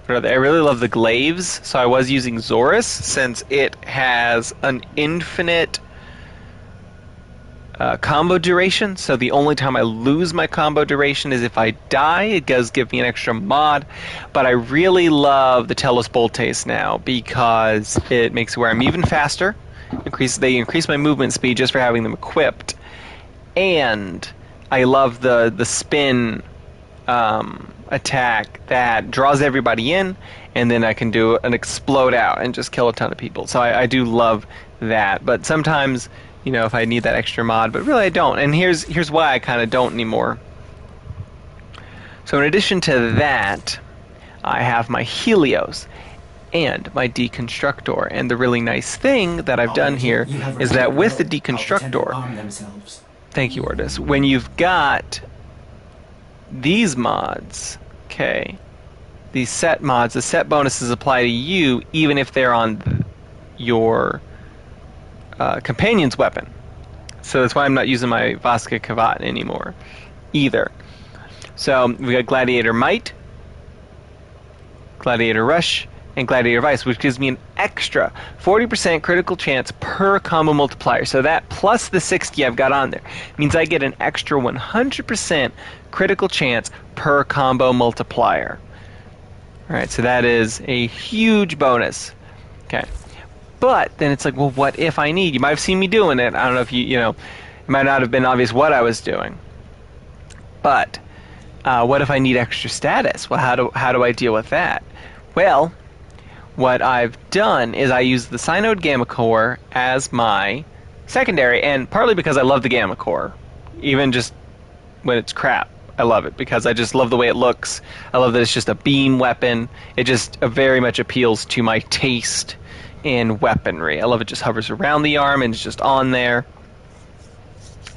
[SPEAKER 1] I really love the glaives, so I was using Zorus since it has an infinite combo duration. So the only time I lose my combo duration is if I die. It does give me an extra mod, but I really love the Telos Boltes now because it makes it where I'm even faster. They increase my movement speed just for having them equipped, and I love the spin attack that draws everybody in, and then I can do an explode out and just kill a ton of people. So I do love that. But sometimes, you know, if I need that extra mod, but really I don't. And here's why I kind of don't anymore. So in addition to that, I have my Helios and my Deconstructor. And the really nice thing that I've done here is that with the Deconstructor, thank you, Ordis, when you've got these mods, okay, these set mods, the set bonuses apply to you even if they're on your companion's weapon. So that's why I'm not using my Vasca Kavat anymore either. So we got Gladiator Might, Gladiator Rush, and Gladiator Vice, which gives me an extra 40% critical chance per combo multiplier. So that plus the 60 I've got on there means I get an extra 100% critical chance per combo multiplier. Alright, so that is a huge bonus. Okay. But then it's like, well, what if I need? You might have seen me doing it. I don't know if you know, it might not have been obvious what I was doing. But what if I need extra status? Well, how do I deal with that? Well, what I've done is I use the Synode Gamma Core as my secondary, and partly because I love the Gamma Core, even just when it's crap. I love it because I just love the way it looks. I love that it's just a beam weapon. It just very much appeals to my taste in weaponry. I love it just hovers around the arm and it's just on there.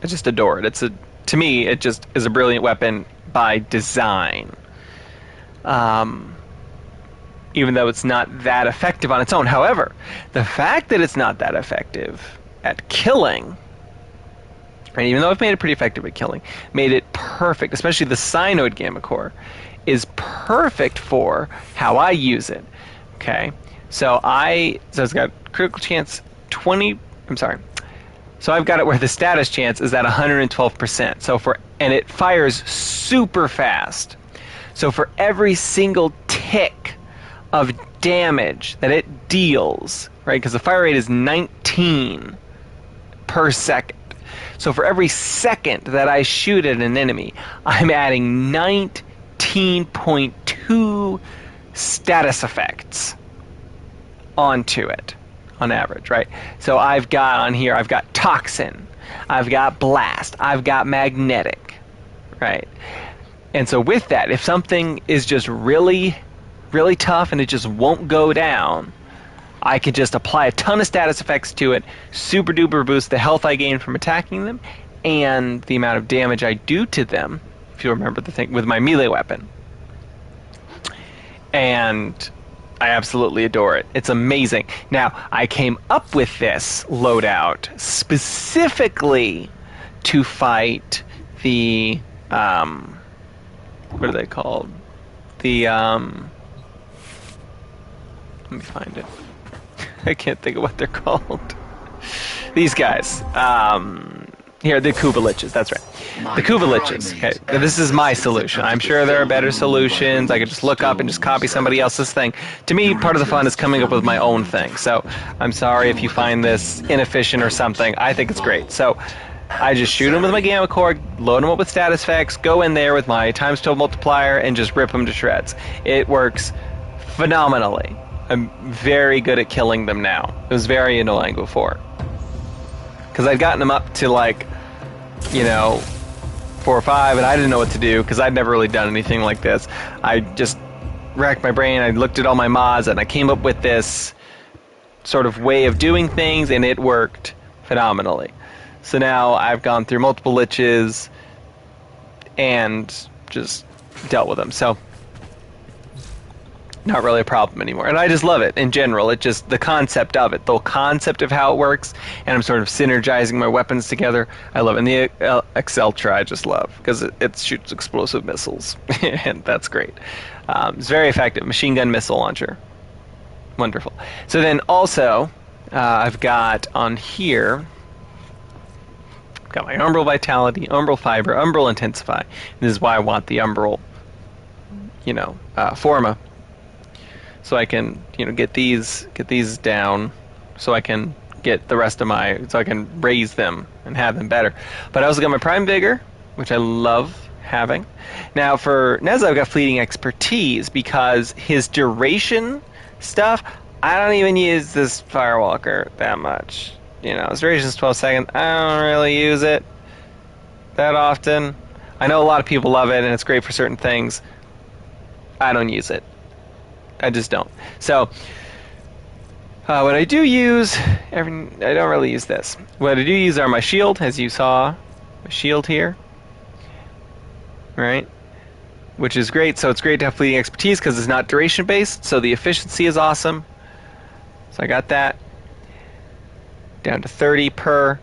[SPEAKER 1] I just adore it. To me, it just is a brilliant weapon by design. Even though it's not that effective on its own. However, the fact that it's not that effective at killing, and even though I've made it pretty effective at killing, made it perfect, especially the Synode Gamma Core, is perfect for how I use it. Okay? So it's got critical chance 20, So I've got it where the status chance is at 112%. And it fires super fast. So for every single tick of damage that it deals, right? Because the fire rate is 19 per second. So for every second that I shoot at an enemy, I'm adding 19.2 status effects onto it on average, right? So I've got Toxin, I've got Blast, I've got Magnetic, right? And so with that, if something is just really, really tough and it just won't go down, I could just apply a ton of status effects to it, super duper boost the health I gain from attacking them, and the amount of damage I do to them, if you remember the thing, with my melee weapon. And I absolutely adore it. It's amazing. Now, I came up with this loadout specifically to fight the, what are they called? The, let me find it. I can't think of what they're called. These guys. Here, the Kubaliches. That's right. The Kubaliches. Okay, this is my solution. I'm sure there are better solutions. I could just look up and just copy somebody else's thing. To me, part of the fun is coming up with my own thing. So I'm sorry if you find this inefficient or something. I think it's great. So I just shoot them with my Gamma Core, load them up with status effects, go in there with my times 12 multiplier, and just rip them to shreds. It works phenomenally. I'm very good at killing them now. It was very annoying before. Because I'd gotten them up to 4 or 5, and I didn't know what to do, because I'd never really done anything like this. I just racked my brain, I looked at all my mods, and I came up with this sort of way of doing things, and it worked phenomenally. So now I've gone through multiple liches, and just dealt with them. So not really a problem anymore. And I just love it in general. It just, the concept of it, the concept of how it works, and I'm sort of synergizing my weapons together. I love it. And the Exceltra I just love, because it shoots explosive missiles, and that's great. It's very effective. Machine gun missile launcher. Wonderful. So then also, I've got on here, I've got my Umbral Vitality, Umbral Fiber, Umbral Intensify. This is why I want the Umbral, Forma. So I can, get these down, so I can get the rest of so I can raise them and have them better. But I also got my Prime Vigor, which I love. having. Now for Neza, I've got fleeting expertise because his duration stuff, I don't even use this Firewalker that much. You know, his duration is 12 seconds. I don't really use it that often. I know a lot of people love it and it's great for certain things. I don't use it. I just don't. So, what I do use, I don't really use this. What I do use are my shield, as you saw, my shield here. Right? Which is great, so it's great to have fleeting expertise because it's not duration based, so the efficiency is awesome. So I got that. Down to 30 per,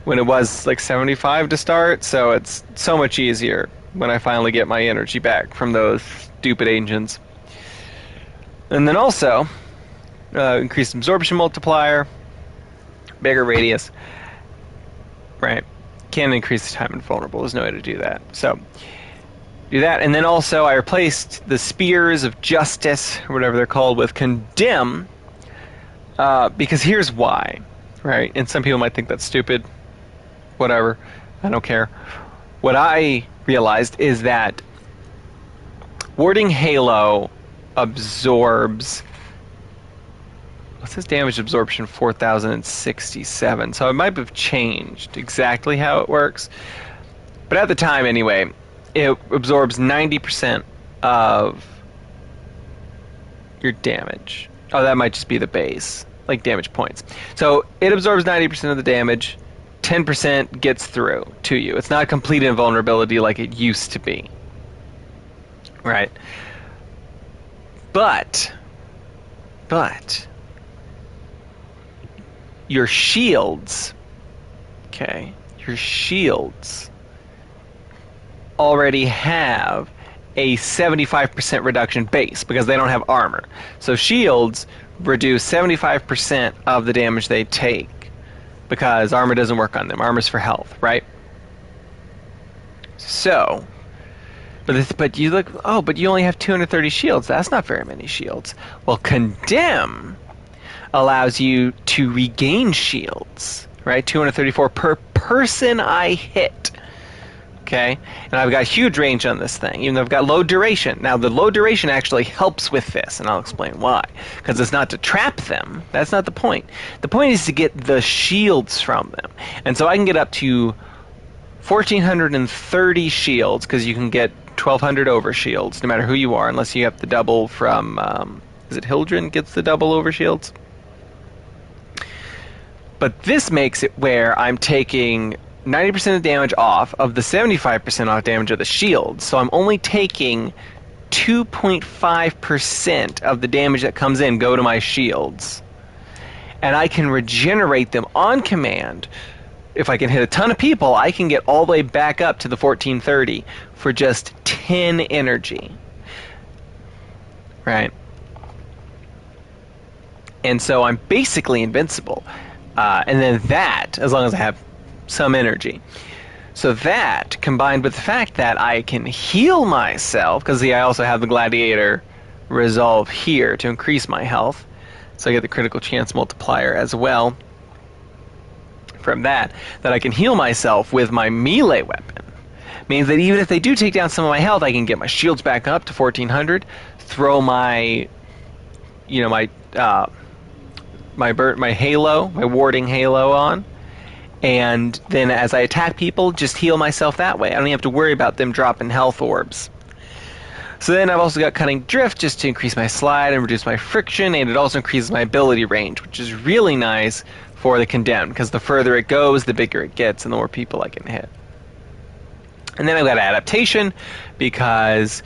[SPEAKER 1] when it was like 75 to start, so it's so much easier when I finally get my energy back from those stupid engines. And then also, increased absorption multiplier, bigger radius. Right. Can increase the time invulnerable. There's no way to do that. So, do that. And then also, I replaced the Spears of Justice, or whatever they're called, with Condemn. Because here's why. Right? And some people might think that's stupid. Whatever. I don't care. What I realized is that Warding Halo absorbs, what's his damage absorption? 4067. So it might have changed exactly how it works, but at the time anyway, it absorbs 90% of your damage. Oh, that might just be the base, like damage points. So it absorbs 90% of the damage, 10% gets through to you. It's not complete invulnerability like it used to be. Right? But your shields, okay, your shields already have a 75% reduction base because they don't have armor. So shields reduce 75% of the damage they take because armor doesn't work on them. Armor's for health, right? So, but you look, oh, but you only have 230 shields. That's not very many shields. Well, Condemn allows you to regain shields, right? 234 per person I hit. Okay? And I've got huge range on this thing, even though I've got low duration. Now, the low duration actually helps with this, and I'll explain why. Because it's not to trap them. That's not the point. The point is to get the shields from them. And so I can get up to 1,430 shields, because you can get 1,200 over shields, no matter who you are, unless you have the double from, is it Hildren gets the double over shields? But this makes it where I'm taking 90% of damage off of the 75% off damage of the shield. So I'm only taking 2.5% of the damage that comes in go to my shields. And I can regenerate them on command. If I can hit a ton of people, I can get all the way back up to the 1430 for just 10 energy. Right? And so I'm basically invincible. And then that, as long as I have some energy. So that, combined with the fact that I can heal myself, because I also have the Gladiator Resolve here to increase my health. So I get the critical chance multiplier as well from that I can heal myself with my melee weapon. Means that even if they do take down some of my health, I can get my shields back up to 1,400, throw my, you know, my halo, my warding halo on, and then as I attack people, just heal myself that way. I don't even have to worry about them dropping health orbs. So then I've also got Cutting Drift just to increase my slide and reduce my friction, and it also increases my ability range, which is really nice for the Condemned, because the further it goes, the bigger it gets, and the more people I can hit. And then I've got Adaptation, because,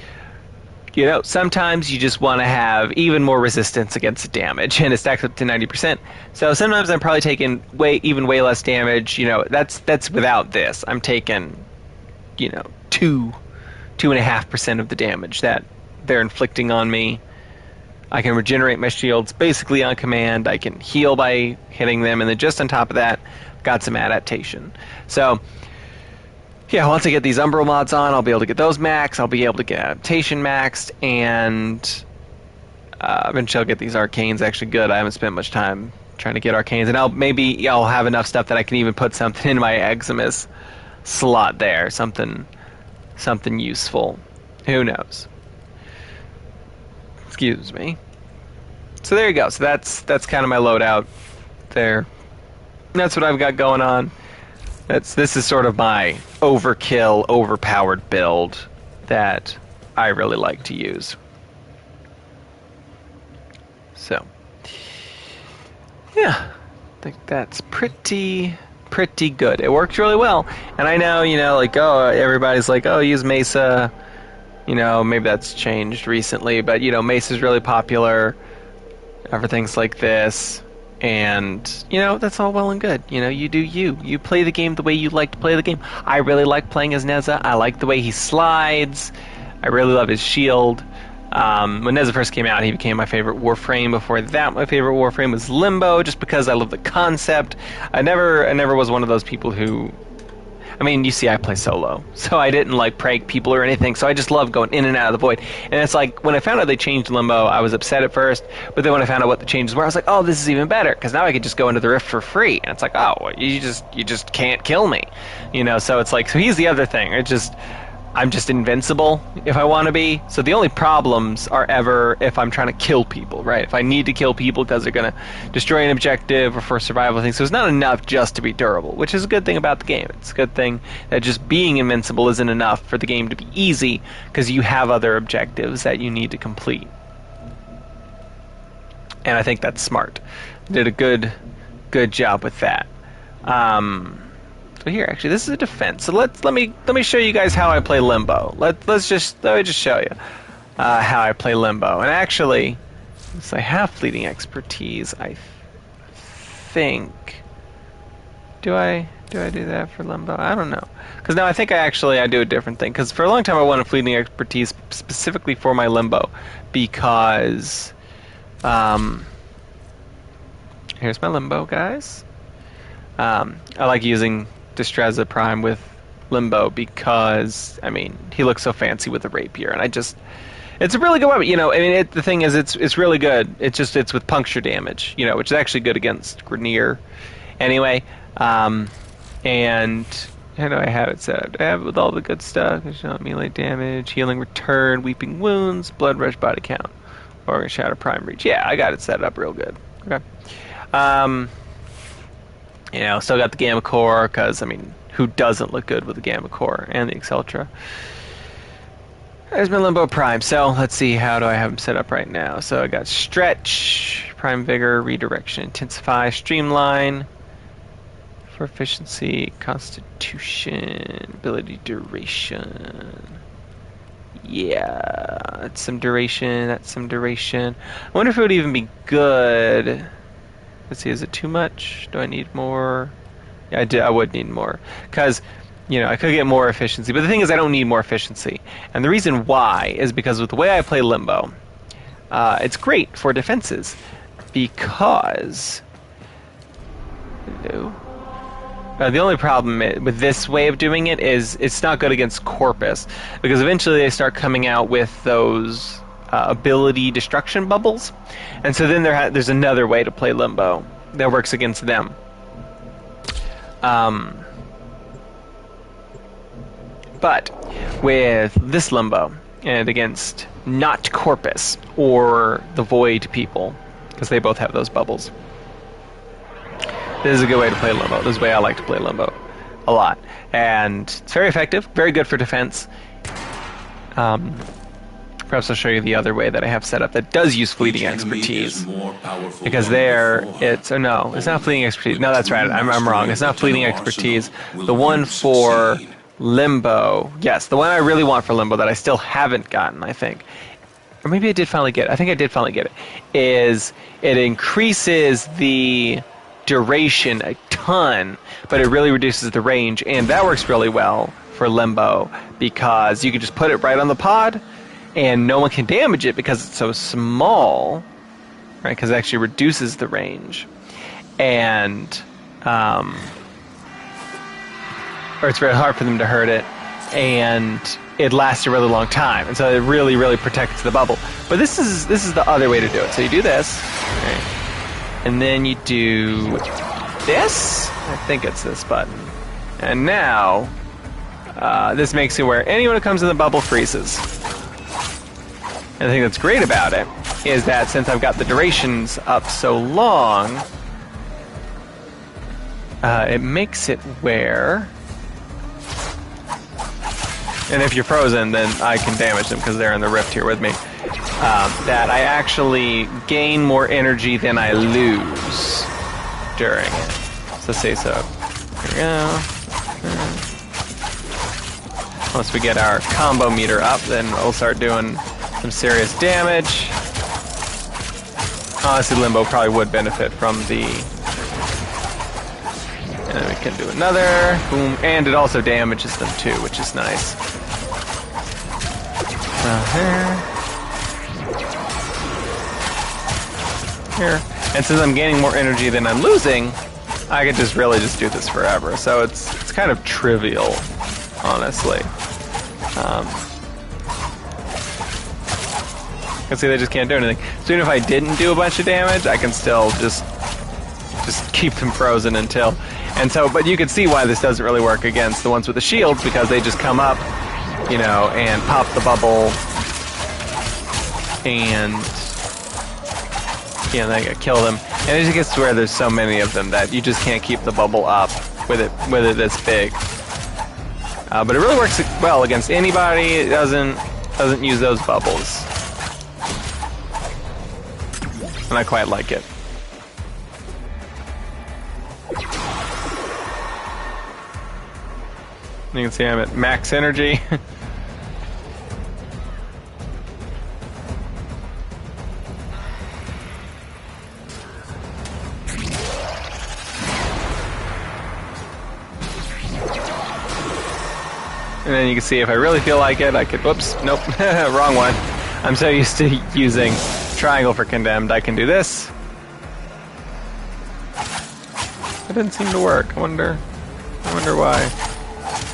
[SPEAKER 1] you know, sometimes you just want to have even more resistance against damage, and it stacks up to 90%. So sometimes I'm probably taking way less damage. You know, that's without this. I'm taking, you know, 2.5% of the damage that they're inflicting on me. I can regenerate my shields basically on command. I can heal by hitting them, and then just on top of that, got some Adaptation. So, yeah, once I get these Umbral mods on, I'll be able to get those maxed. I'll be able to get Adaptation maxed, and eventually I'll get these Arcanes actually good. I haven't spent much time trying to get Arcanes, and I'll have enough stuff that I can even put something in my Eximus slot there, something something useful. Who knows? Excuse me. So there you go. So that's kind of my loadout there. That's what I've got going on. This is sort of my overkill, overpowered build that I really like to use. So, yeah, I think that's pretty good. It works really well. And I know, like, everybody's like, use Mesa. Maybe that's changed recently, but, Mesa's really popular. Everything's like this. And, that's all well and good. You do you. You play the game the way you like to play the game. I really like playing as Neza. I like the way he slides. I really love his shield. When Neza first came out, he became my favorite Warframe. Before that, my favorite Warframe was Limbo, just because I love the concept. I never was one of those people who... I mean, you see, I play solo, so I didn't like prank people or anything, so I just love going in and out of the void. And it's like, when I found out they changed Limbo, I was upset at first, but then when I found out what the changes were, I was like, oh, this is even better, because now I could just go into the Rift for free. And it's like, oh, you just can't kill me. So it's like, so he's the other thing. I'm just invincible if I want to be. So the only problems are ever if I'm trying to kill people, right? If I need to kill people because they're going to destroy an objective or for survival things. So it's not enough just to be durable, which is a good thing about the game. It's a good thing that just being invincible isn't enough for the game to be easy, because you have other objectives that you need to complete. And I think that's smart. Did a good job with that. So here, actually, this is a defense. So let me show you guys how I play Limbo. Let me just show you how I play Limbo. And actually, since I have fleeting expertise, I think. Do I do that for Limbo? I don't know. Because now I think I do a different thing. Because for a long time I wanted fleeting expertise specifically for my Limbo, because here's my Limbo, guys. I like using Destreza Prime with Limbo because, I mean, he looks so fancy with a rapier, and it's a really good weapon. The thing is, it's really good. It's with puncture damage, which is actually good against Grenier. Anyway, and how do I have it set up? I have it with all the good stuff. Melee damage, healing return, weeping wounds, blood rush, body count, organ shatter, prime reach. Yeah, I got it set up real good. Okay. Still got the Gamma Core, because, I mean, who doesn't look good with the Gamma Core and the Exceltra? There's my Limbo Prime. So, let's see, how do I have them set up right now? So, I got Stretch, Prime Vigor, Redirection, Intensify, Streamline, for efficiency, Constitution, Ability Duration. Yeah, that's some duration, I wonder if it would even be good... Let's see, is it too much? Do I need more? Yeah, I would need more. Because, I could get more efficiency. But the thing is, I don't need more efficiency. And the reason why is because with the way I play Limbo, it's great for defenses. Because... the only problem with this way of doing it is it's not good against Corpus. Because eventually they start coming out with those... ability destruction bubbles, and so then there's another way to play Limbo that works against them. But with this Limbo and against not Corpus or the Void people, because they both have those bubbles, this is a good way to play Limbo. This is the way I like to play Limbo a lot, and it's very effective, very good for defense. Perhaps I'll show you the other way that I have set up that does use fleeting expertise. Because it's not fleeting expertise. No, that's right. I'm wrong. It's not fleeting expertise. The one for Limbo, yes, the one I really want for Limbo that I still haven't gotten, I think, or maybe I did finally get it. I think I did finally get it. Is it increases the duration a ton, but it really reduces the range, and that works really well for Limbo because you can just put it right on the pod. And no one can damage it because it's so small, right? Because it actually reduces the range. And, or it's very hard for them to hurt it. And it lasts a really long time. And so it really, really protects the bubble. But this is the other way to do it. So you do this, right? And then you do this. I think it's this button. And now... this makes it where anyone who comes in the bubble freezes. And the thing that's great about it is that since I've got the durations up so long, it makes it where... And if you're frozen, then I can damage them because they're in the rift here with me. That I actually gain more energy than I lose during it. So say so. Here we go. Once we get our combo meter up, then we'll start doing some serious damage. Honestly, Limbo probably would benefit from the... And then we can do another. Boom. And it also damages them too, which is nice. Here. And since I'm gaining more energy than I'm losing, I could just really just do this forever. So it's kind of trivial, honestly. You can see they just can't do anything. So even if I didn't do a bunch of damage, I can still just keep them frozen until... And so, but you can see why this doesn't really work against the ones with the shields, because they just come up, you know, and pop the bubble, and, you know, they kill them. And it just gets to where there's so many of them that you just can't keep the bubble up with it this big. But it really works well against anybody. It doesn't use those bubbles, and I quite like it. You can see I'm at max energy. And then you can see if I really feel like it, I could... Whoops, nope, wrong one. I'm so used to using triangle for condemned, I can do this. It didn't seem to work. I wonder why.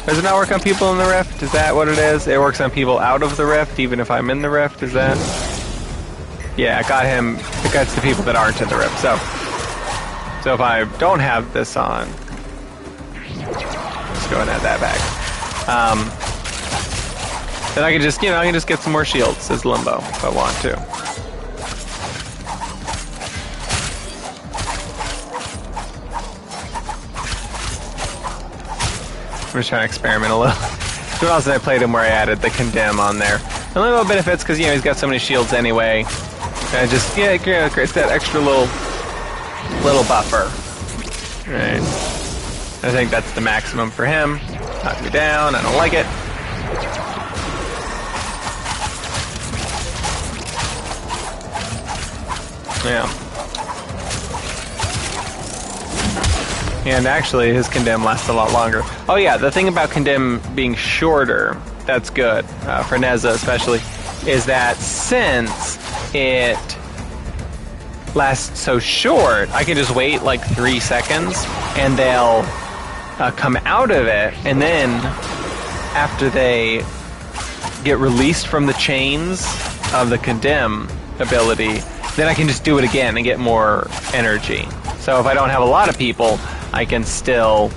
[SPEAKER 1] Does it not work on people in the rift? Is that what it is? It works on people out of the rift, even if I'm in the rift, is that? Yeah, it got him... It gets the people that aren't in the rift, so if I don't have this on... Let's go and add that back. Then I can just, you know, I can just get some more shields as Limbo if I want to. I'm just trying to experiment a little. So else I played him where I added the condemn on there. And Limbo benefits because, you know, he's got so many shields anyway. And just, yeah, it creates that extra little buffer. Right. I think that's the maximum for him. Knock me down, I don't like it. Yeah. And actually, his condemn lasts a lot longer. Oh yeah, the thing about condemn being shorter, that's good, for Neza especially, is that since it lasts so short, I can just wait like 3 seconds, and they'll come out of it, and then after they get released from the chains of the condemn ability, then I can just do it again and get more energy. So if I don't have a lot of people, I can still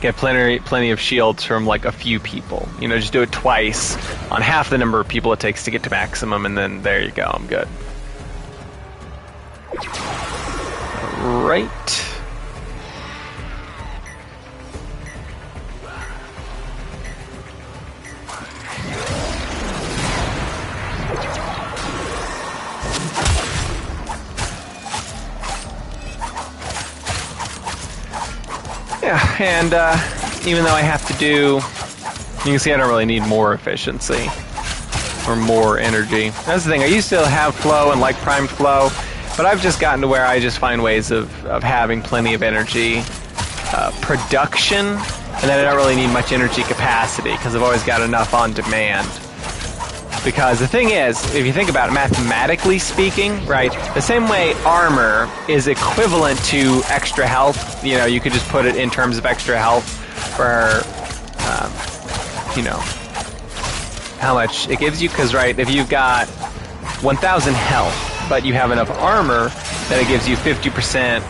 [SPEAKER 1] get plenty of shields from like a few people. You know, just do it twice on half the number of people it takes to get to maximum, and then there you go, I'm good. Right. Yeah, and even though I have to do... You can see I don't really need more efficiency or more energy. That's the thing, I used to have flow and like primed flow, but I've just gotten to where I just find ways of having plenty of energy production, and then I don't really need much energy capacity because I've always got enough on demand. Because the thing is, if you think about it, mathematically speaking, right, the same way armor is equivalent to extra health, you know, you could just put it in terms of extra health for, you know, how much it gives you, because, right, if you've got 1,000 health, but you have enough armor, then it gives you 50%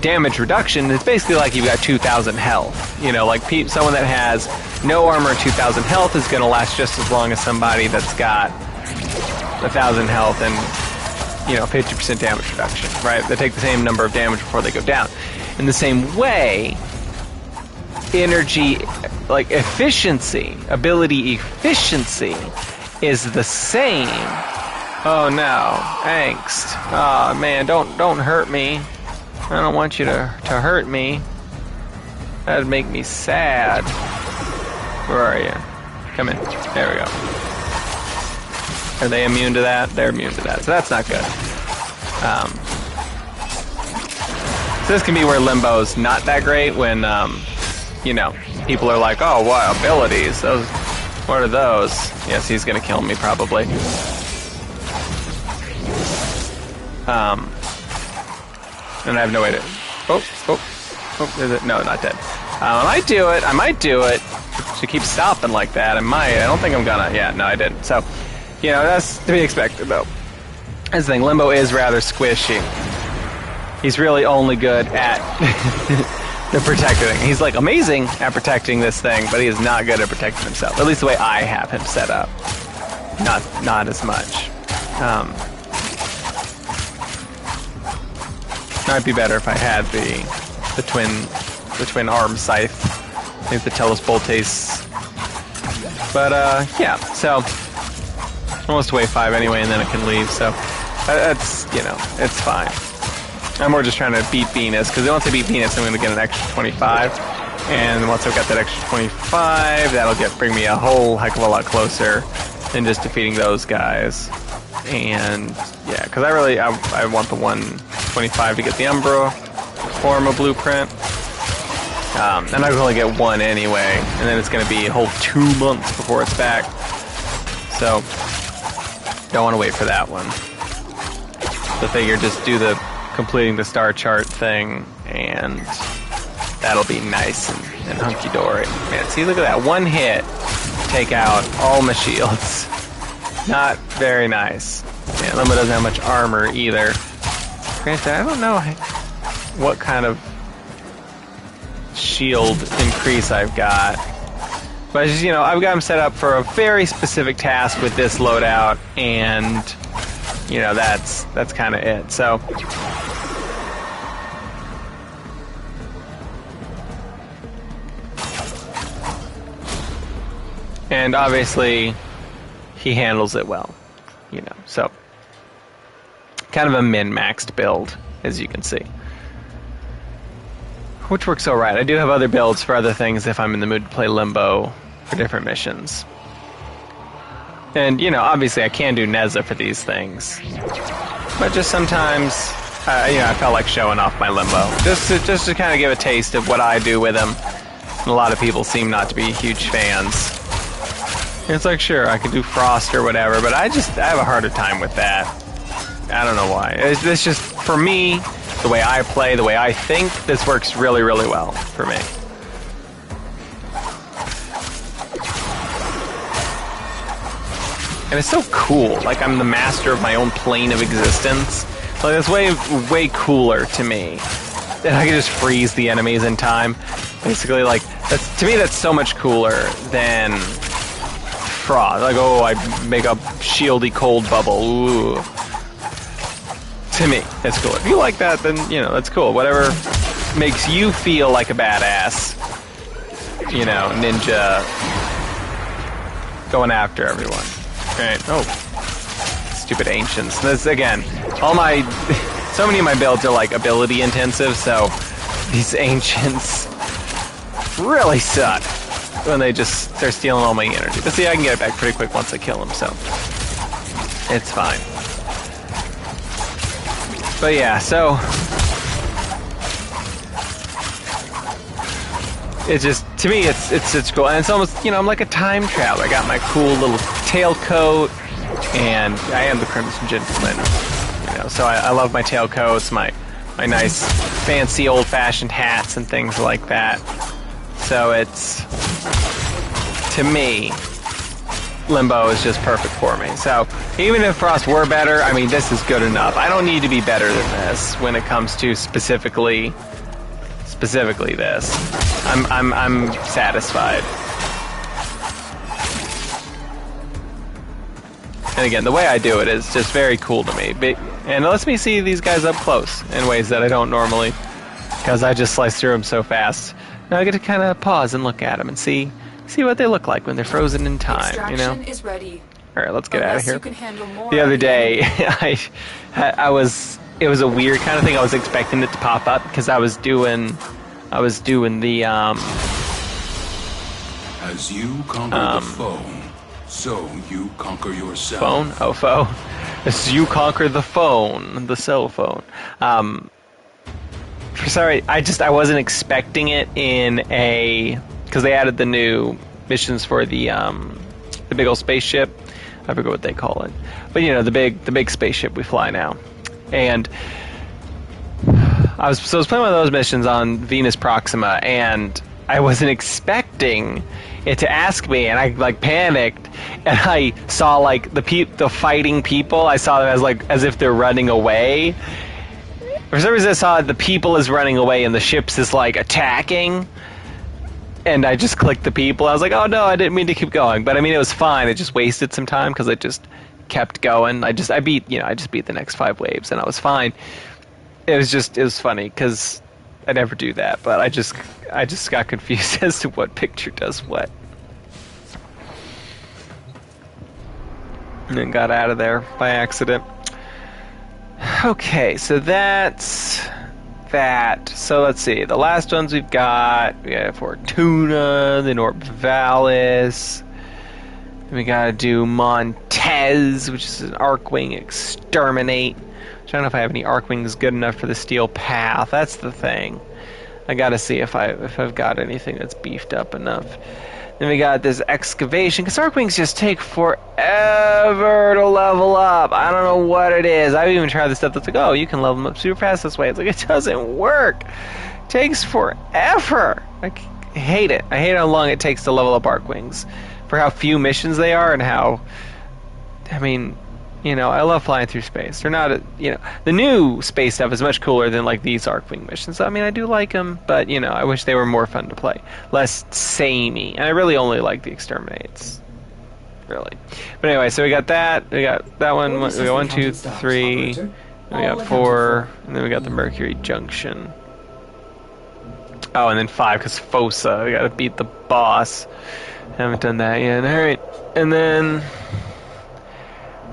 [SPEAKER 1] damage reduction, it's basically like you've got 2,000 health. You know, like someone that has no armor and 2,000 health is going to last just as long as somebody that's got 1,000 health and, 50% damage reduction, right? They take the same number of damage before they go down. In the same way, energy, like efficiency, ability efficiency is the same. Oh no, angst. Oh man, don't hurt me. I don't want you to hurt me. That'd make me sad. Where are you? Come in. There we go. Are they immune to that? They're immune to that, so that's not good. So this can be where Limbo's not that great when, people are like, oh, what abilities? Those, what are those? Yes, he's gonna kill me probably. And I have no way to... Oh, is it? No, not dead. I might do it. She keeps stopping like that. I don't think I'm gonna. Yeah, no, I didn't. So, that's to be expected, though. That's the thing. Limbo is rather squishy. He's really only good at the protecting. He's, like, amazing at protecting this thing, but he is not good at protecting himself. At least the way I have him set up. Not as much. Might be better if I had the twin arm scythe. I think the Tellus Boltes. But yeah, so almost to wave 5 anyway, and then it can leave. So that's it's fine. I'm more just trying to beat Venus, because once I beat Venus, I'm going to get an extra 25, and once I've got that extra 25, that'll bring me a whole heck of a lot closer than just defeating those guys. And yeah, because I want the 125 to get the Umbra form of blueprint. And I can only get one anyway, and then it's going to be a whole 2 months before it's back. So don't want to wait for that one. So figure just do the completing the star chart thing, and that'll be nice and hunky-dory. Man, see, look at that. One hit, take out all my shields. Not very nice. Yeah, Limbo doesn't have much armor either. Granted, I don't know what kind of shield increase I've got. But just, I've got him set up for a very specific task with this loadout, and that's kind of it. So and obviously he handles it well, so kind of a min-maxed build, as you can see. Which works alright. I do have other builds for other things if I'm in the mood to play Limbo for different missions. And, obviously I can do Neza for these things. But just sometimes, I felt like showing off my Limbo. Just to kind of give a taste of what I do with him. And a lot of people seem not to be huge fans. It's like, sure, I could do Frost or whatever, but I have a harder time with that. I don't know why. It's just, for me, the way I play, the way I think, this works really, really well for me. And it's so cool. Like, I'm the master of my own plane of existence. Like, that's way cooler to me. And I can just freeze the enemies in time. Basically, like, to me, that's so much cooler than Frost. Like, oh, I make a shieldy cold bubble. Ooh. To me, it's cool. If you like that, then, that's cool. Whatever makes you feel like a badass, ninja going after everyone. Right? Oh, stupid ancients. This, again, so many of my builds are, like, ability intensive, so these ancients really suck when they just start stealing all my energy. But see, I can get it back pretty quick once I kill them, so it's fine. But yeah, so it's just, to me, it's cool, and it's almost, I'm like a time traveler. I got my cool little tailcoat, and I am the Crimson Gentleman, so I love my tailcoats, my nice, fancy, old-fashioned hats and things like that. So it's, to me, Limbo is just perfect for me. So even if Frost were better, I mean, this is good enough. I don't need to be better than this when it comes to specifically this. I'm satisfied. And again, the way I do it is just very cool to me. And it lets me see these guys up close in ways that I don't normally, because I just slice through them so fast. Now I get to kind of pause and look at them and see what they look like when they're frozen in time, you know?
[SPEAKER 4] Extraction is ready.
[SPEAKER 1] All right, let's get out of
[SPEAKER 4] Unless
[SPEAKER 1] here.
[SPEAKER 4] you can handle more
[SPEAKER 1] The other
[SPEAKER 4] of the
[SPEAKER 1] day,
[SPEAKER 4] enemy.
[SPEAKER 1] it was a weird kind of thing. I was expecting it to pop up because I was doing the
[SPEAKER 5] As you conquer the foe, so you conquer yourself.
[SPEAKER 1] phone. Oh, foe. As you conquer the phone, the cell phone. Sorry, I wasn't expecting it in a, because they added the new missions for the big old spaceship. I forget what they call it, but you know, the big spaceship we fly now. And I was playing one of those missions on Venus Proxima, and I wasn't expecting it to ask me, and I like panicked, and I saw like the fighting people. I saw them as if they're running away. For some reason, I saw the people is running away, and the ships is like attacking. And I just clicked the people. I was like, oh no, I didn't mean to keep going. But I mean, it was fine. It just wasted some time because it just kept going. I just beat the next 5 waves, and I was fine. It was funny because I never do that, but I just got confused as to what picture does what. And then got out of there by accident. Okay, so that's that. So let's see. The last ones we got Fortuna, then Orbivalis. We gotta do Montez, which is an Arcwing Exterminate. I don't know if I have any Arcwings good enough for the Steel Path. That's the thing. I gotta see if I've got anything that's beefed up enough. Then we got this Excavation, because Arcwings just take forever to level up. I don't know what it is. I've even tried the stuff that's like, oh, you can level them up super fast this way. It's like, it doesn't work. It takes forever. I hate it. I hate how long it takes to level up Arcwings. For how few missions they are and how, I mean, you know, I love flying through space. They're not, the new space stuff is much cooler than like these Arcwing missions. I mean, I do like them, but you know, I wish they were more fun to play, less samey. And I really only like the Exterminates, really. But anyway, so we got that. We got that one. We got 1, 2, 3. We got 4, and then we got the Mercury Junction. Oh, and then 5 because Fossa. We got to beat the boss. Haven't done that yet. All right, and then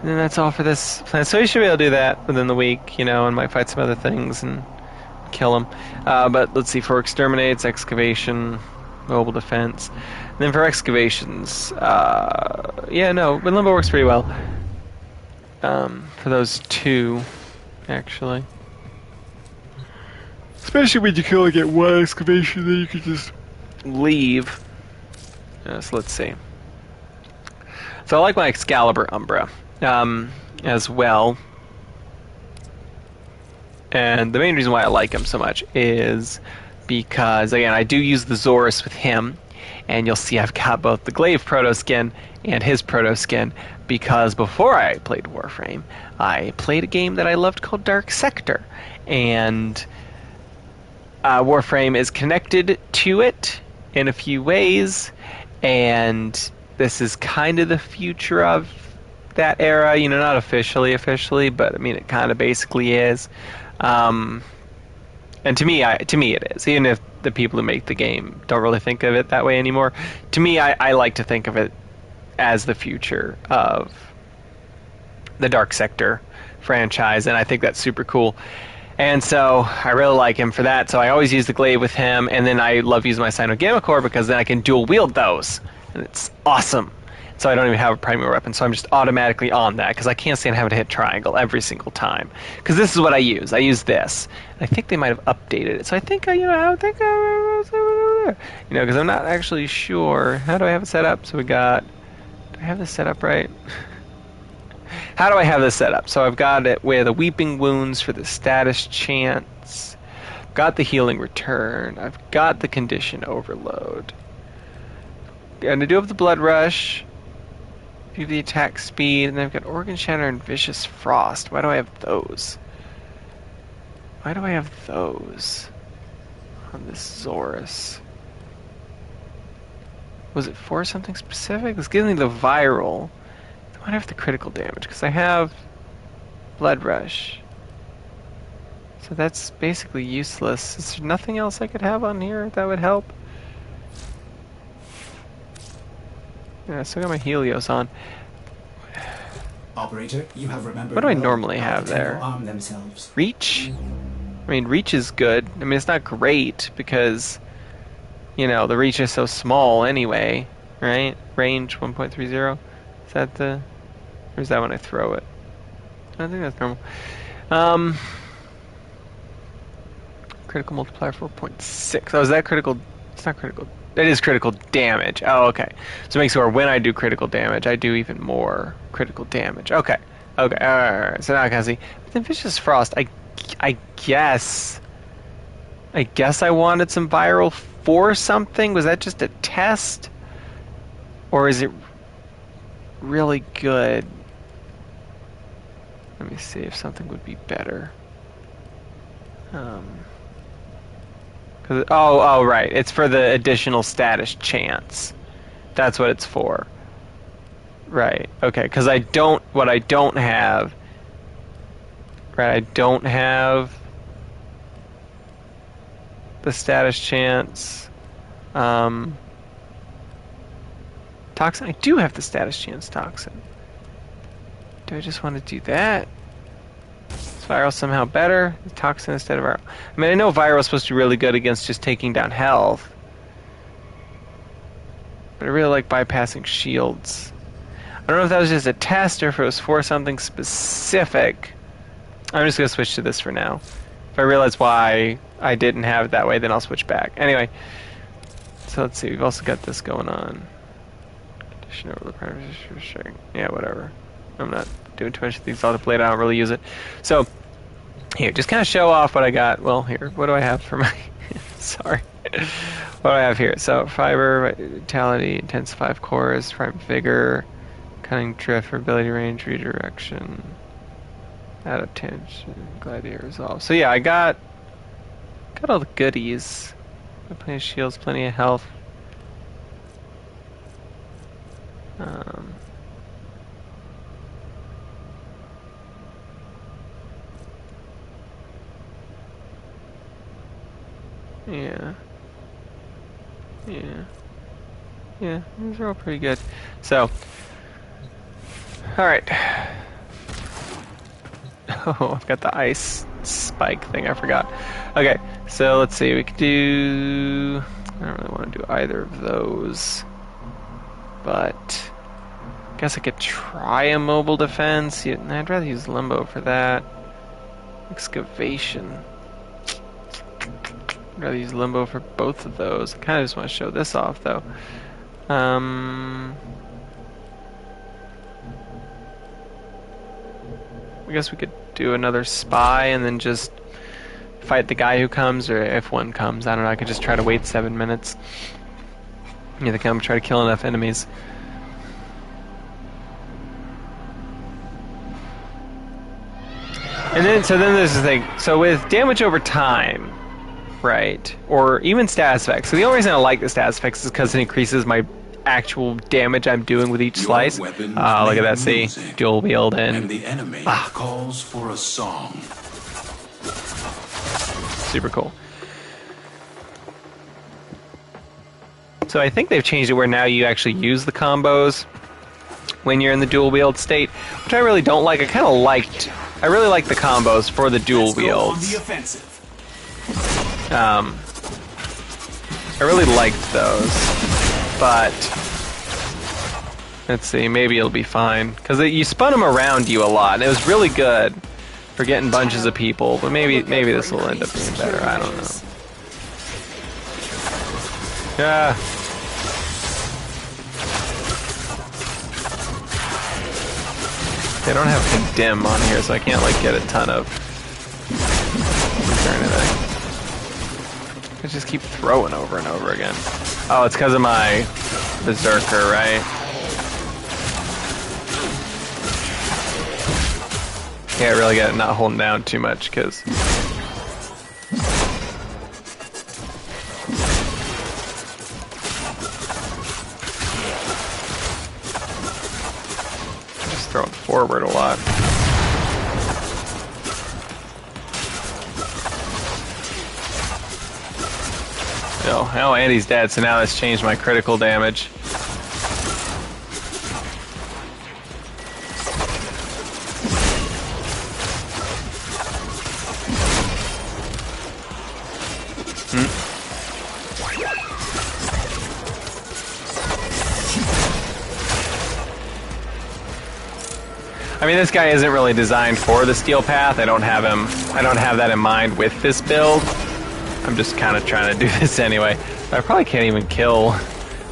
[SPEAKER 1] that's all for this plan. So we should be able to do that within the week, you know, and might fight some other things and kill them. But let's see, for Exterminates, Excavation, Mobile Defense. And then for Excavations, but Limbo works pretty well. For those 2, actually. Especially when you can only get 1 Excavation, then you can just leave. So let's see. So I like my Excalibur Umbra. As well. And the main reason why I like him so much is because, again, I do use the Zorus with him, and you'll see I've got both the Glaive Proto Skin and his Proto Skin, because before I played Warframe, I played a game that I loved called Dark Sector, and Warframe is connected to it in a few ways, and this is kind of the future of that era, you know, not officially, but I mean, it kind of basically is. And to me it is, even if the people who make the game don't really think of it that way anymore. To me, I like to think of it as the future of the Dark Sector franchise, and I think that's super cool. And so I really like him for that, so I always use the Glaive with him, and then I love using my Sino Gamma Core because then I can dual wield those, and it's awesome. So I don't even have a primary weapon, so I'm just automatically on that, because I can't stand having to hit triangle every single time. Because this is what I use. I use this. I think they might have updated it, so I think, because I'm not actually sure. How do I have it set up? So we got, do I have this set up right? How do I have this set up? So I've got it with a Weeping Wounds for the status chance. Got the Healing Return. I've got the Condition Overload. And I do have the Blood Rush. Give the attack speed, and then I've got Organ Shatter and Vicious Frost. Why do I have those? Why do I have those on this Zorus? Was it for something specific? It's giving me the viral. I might have the critical damage, because I have Blood Rush. So that's basically useless. Is there nothing else I could have on here that would help? Yeah, I still got my Helios on.
[SPEAKER 2] Operator, you have remembered
[SPEAKER 1] What do I
[SPEAKER 2] well
[SPEAKER 1] normally
[SPEAKER 2] how
[SPEAKER 1] have
[SPEAKER 2] the Tenno
[SPEAKER 1] there?
[SPEAKER 2] arm themselves.
[SPEAKER 1] Reach? I mean, reach is good. I mean, it's not great because, you know, the reach is so small anyway, right? Range 1.30. Is that the... Or is that when I throw it? I think that's normal. Critical multiplier 4.6. Oh, is that critical? It's not critical. It is critical damage. Oh, okay. So it makes it where when I do critical damage, I do even more critical damage. Okay. Okay. All right. So now I can see. But then Vicious Frost, I guess I wanted some viral for something. Was that just a test? Or is it really good? Let me see if something would be better. Oh, right. It's for the additional status chance. That's what it's for. Right. Okay. Because what I don't have. Right. I don't have the status chance. Toxin. I do have the status chance toxin. Do I just want to do that? Is viral somehow better? Toxin instead of viral. I mean, I know viral is supposed to be really good against just taking down health. But I really like bypassing shields. I don't know if that was just a test or if it was for something specific. I'm just going to switch to this for now. If I realize why I didn't have it that way, then I'll switch back. Anyway, so let's see. We've also got this going on. Condition over the yeah, whatever. I'm not doing too much of the Exalted Blade. I don't really use it. So, here, just kind of show off what I got. Well, here, what do I have for my... Sorry. What do I have here? So, Fiber, Vitality, Intense 5 Cores, Prime Vigor, Cunning Drift, Ability Range, Redirection, Adaptation, Gladiator Resolve. So yeah, I got all the goodies. Got plenty of shields, plenty of health. Yeah, these are all pretty good. So, alright. Oh, I've got the ice spike thing, I forgot. Okay, so let's see, we could do... I don't really want to do either of those. But, I guess I could try a mobile defense. I'd rather use Limbo for that. Excavation. I'd rather use Limbo for both of those. I kind of just want to show this off, though. I guess we could do another spy and then just fight the guy who comes, or if one comes, I don't know, I could just try to wait 7 minutes. Yeah, they come, try to kill enough enemies. And then, so then there's the thing. So with damage over time, right, or even status effects. So the only reason I like the status effects is because it increases my actual damage I'm doing with each slice. Look at that, see? Dual wield
[SPEAKER 5] and the enemy calls for a song.
[SPEAKER 1] Super cool. So I think they've changed it where now you actually use the combos when you're in the dual wield state, which I really don't like. I really like the combos for the dual wields.
[SPEAKER 6] The offensive.
[SPEAKER 1] I really liked those, but let's see, maybe it'll be fine, because you spun them around you a lot, and it was really good for getting bunches of people, but maybe this will end up being better, I don't know. Yeah. They don't have Condemn on here, so I can't like get a ton of or anything. I just keep throwing over and over again. Oh, it's because of my Berserker, right? Yeah, I really got it not holding down too much, because... Just throw it forward a lot. Oh, Andy's dead, so now that's changed my critical damage. I mean, this guy isn't really designed for the steel path. I don't have that in mind with this build. I'm just kind of trying to do this anyway. I probably can't even kill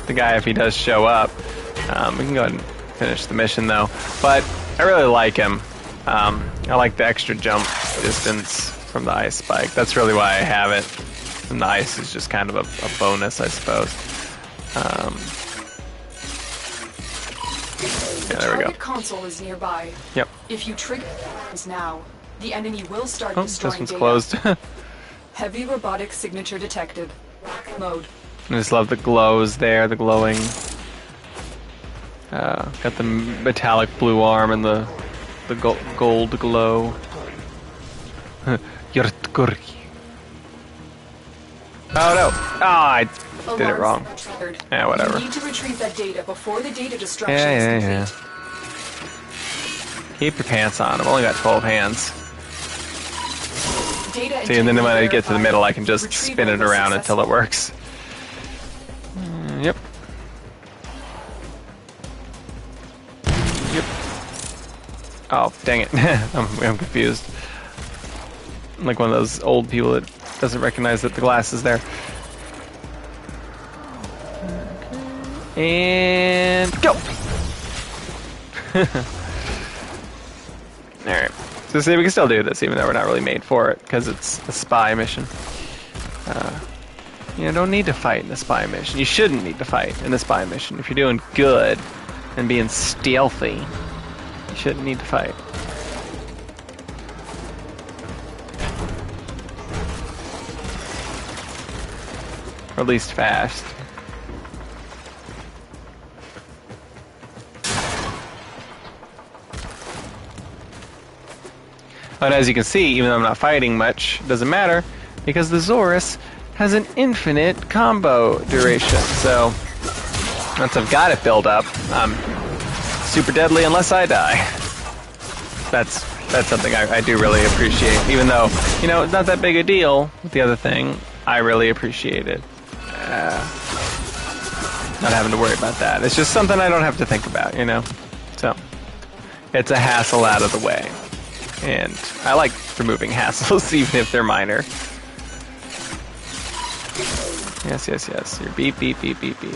[SPEAKER 1] the guy if he does show up. We can go ahead and finish the mission though. But I really like him. I like the extra jump distance from the ice spike. That's really why I have it. And the ice is just kind of a bonus, I suppose. Yeah, there we go.
[SPEAKER 4] Target console is nearby.
[SPEAKER 1] Yep.
[SPEAKER 4] If you trigger now, the enemy will start
[SPEAKER 1] Oh,
[SPEAKER 4] destroying
[SPEAKER 1] this one's
[SPEAKER 4] data.
[SPEAKER 1] closed.
[SPEAKER 4] Heavy robotic signature detected. Mode.
[SPEAKER 1] I just love the glows there, the glowing. Got the metallic blue arm and the gold glow. Yurtgurki. Oh no! Ah, I did it wrong.
[SPEAKER 4] Triggered.
[SPEAKER 1] Yeah, whatever.
[SPEAKER 4] You need to retrieve that data before the data destruction
[SPEAKER 1] Yeah.
[SPEAKER 4] is complete.
[SPEAKER 1] Keep your pants on. I've only got 12 hands.
[SPEAKER 4] Data
[SPEAKER 1] See, and then when I get to the
[SPEAKER 4] verified.
[SPEAKER 1] middle, I can just
[SPEAKER 4] Retrieval
[SPEAKER 1] spin it
[SPEAKER 4] was
[SPEAKER 1] around until it
[SPEAKER 4] successful.
[SPEAKER 1] works. Yep. Yep. Oh, dang it. I'm confused. I'm like one of those old people that doesn't recognize that the glass is there. And go! Alright. So see, we can still do this even though we're not really made for it, because it's a spy mission. You don't need to fight in a spy mission. You shouldn't need to fight in a spy mission. If you're doing good and being stealthy, you shouldn't need to fight. Or at least fast. But as you can see, even though I'm not fighting much, it doesn't matter, because the Zorus has an infinite combo duration. So, once I've got it built up, I'm super deadly unless I die. That's something I do really appreciate. Even though, it's not that big a deal with the other thing, I really appreciate it. Not having to worry about that. It's just something I don't have to think about, So, it's a hassle out of the way. And I like removing hassles, even if they're minor. Yes. You're beep, beep, beep, beep, beep.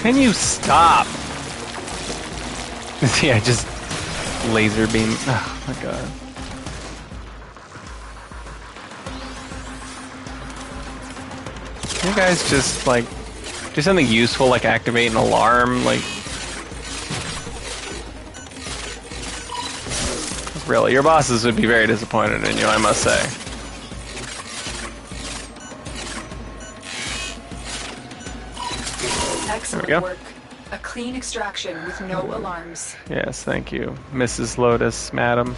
[SPEAKER 1] Can you stop? See, I just laser beam. Oh my god. Can you guys just do something useful, like activate an alarm, Really, your bosses would be very disappointed in you, I must say.
[SPEAKER 4] Excellent
[SPEAKER 1] go.
[SPEAKER 4] work. A clean extraction with no alarms.
[SPEAKER 1] Yes, thank you, Mrs. Lotus, madam.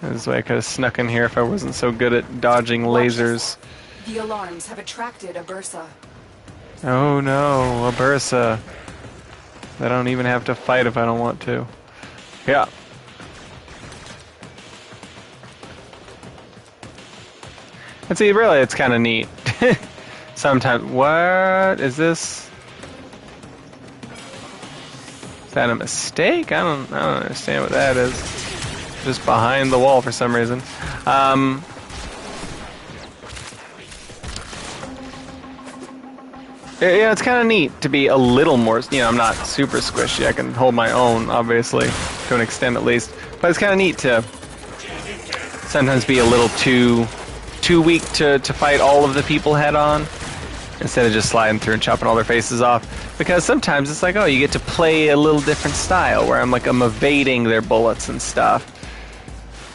[SPEAKER 1] This way I could have snuck in here if I wasn't so good at dodging lasers.
[SPEAKER 4] The alarms have attracted a Bursa.
[SPEAKER 1] Oh no, a Bursa. I don't even have to fight if I don't want to. Yeah. And see, really, it's kind of neat. Sometimes, what is this? Is that a mistake? I don't understand what that is. Just behind the wall for some reason. Yeah, it's kind of neat to be a little more, I'm not super squishy. I can hold my own, obviously, to an extent at least. But it's kind of neat to sometimes be a little too weak to fight all of the people head on, instead of just sliding through and chopping all their faces off. Because sometimes it's like, oh, you get to play a little different style, where I'm evading their bullets and stuff.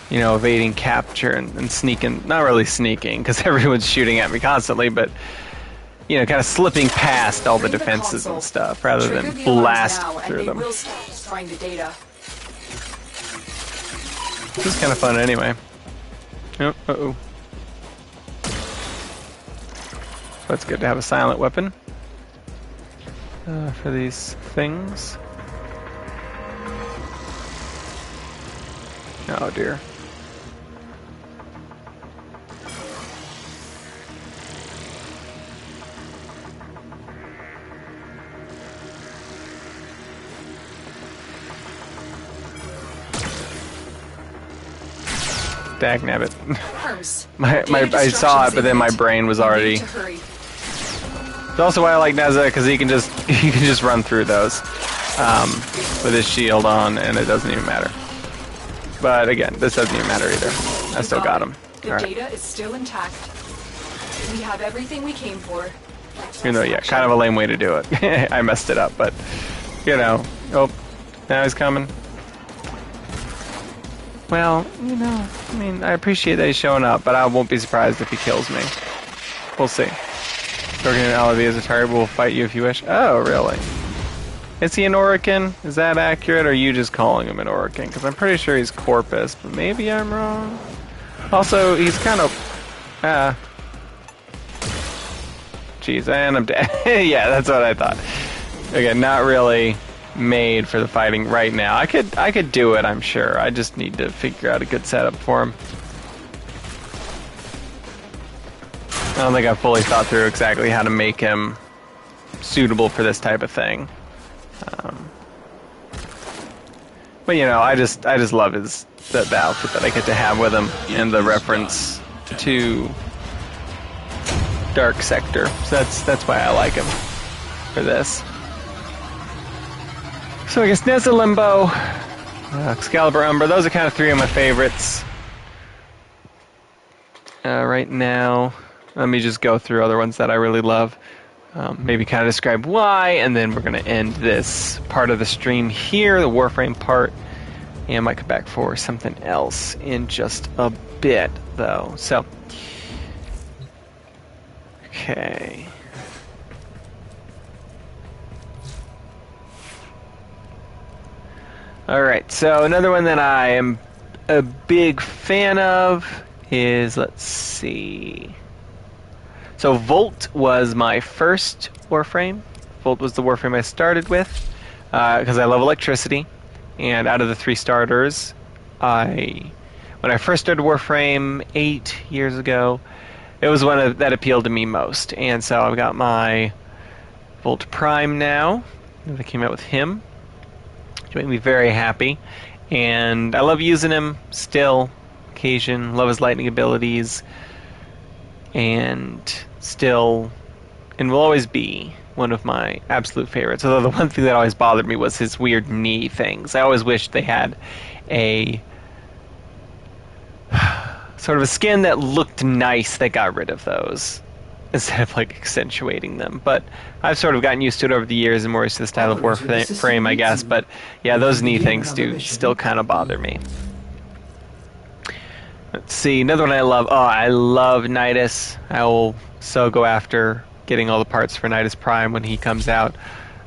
[SPEAKER 1] Evading capture and sneaking, not really sneaking, because everyone's shooting at me constantly, but, kind of slipping past all the defenses and stuff, rather than blast through them.
[SPEAKER 4] Will stop destroying the data.
[SPEAKER 1] This is kind of fun anyway. Oh, uh-oh. So it's good to have a silent weapon for these things. Oh dear. Dagnabbit.
[SPEAKER 4] Arms.
[SPEAKER 1] I saw it, but then my brain was already. It's also why I like Neza, because he can just run through those with his shield on, and it doesn't even matter. But again, this doesn't even matter either. I still got him.
[SPEAKER 4] The data is still intact. We have everything we came for.
[SPEAKER 1] Even though, yeah, kind of a lame way to do it. I messed it up, but oh, now he's coming. Well, I appreciate that he's showing up, but I won't be surprised if he kills me. We'll see. Organ and Alavi as a target will fight you if you wish. Oh, really? Is he an Orican? Is that accurate, or are you just calling him an Orican? Because I'm pretty sure he's Corpus, but maybe I'm wrong. Also, he's kind of... Jeez, and I'm dead. Yeah, that's what I thought. Again, not really made for the fighting right now. I could do it, I'm sure. I just need to figure out a good setup for him. I don't think I've fully thought through exactly how to make him suitable for this type of thing. But I just love the outfit that I get to have with him, and the reference to Dark Sector. So that's why I like him for this. So I guess Neza Limbo, Excalibur Umbra, those are kind of three of my favorites. Right now, let me just go through other ones that I really love. Maybe kind of describe why, and then we're going to end this part of the stream here, the Warframe part. And I might come back for something else in just a bit, though. So, okay. Alright, so another one that I am a big fan of is, let's see. So Volt was my first Warframe. Volt was the Warframe I started with, because I love electricity. And out of the three starters, when I first started Warframe 8 years ago, it was one that appealed to me most. And so I've got my Volt Prime now, that came out with him. Which made me very happy. And I love using him still, occasion, love his lightning abilities. And still, and will always be one of my absolute favorites. Although the one thing that always bothered me was his weird knee things. I always wished they had a sort of a skin that looked nice that got rid of those, instead of accentuating them. But I've sort of gotten used to it over the years and more used to the style of Warframe, I guess. But yeah, those knee things do still kind of bother me. Let's see, another one I love. Oh, I love Nidus. I will so go after getting all the parts for Nidus Prime when he comes out.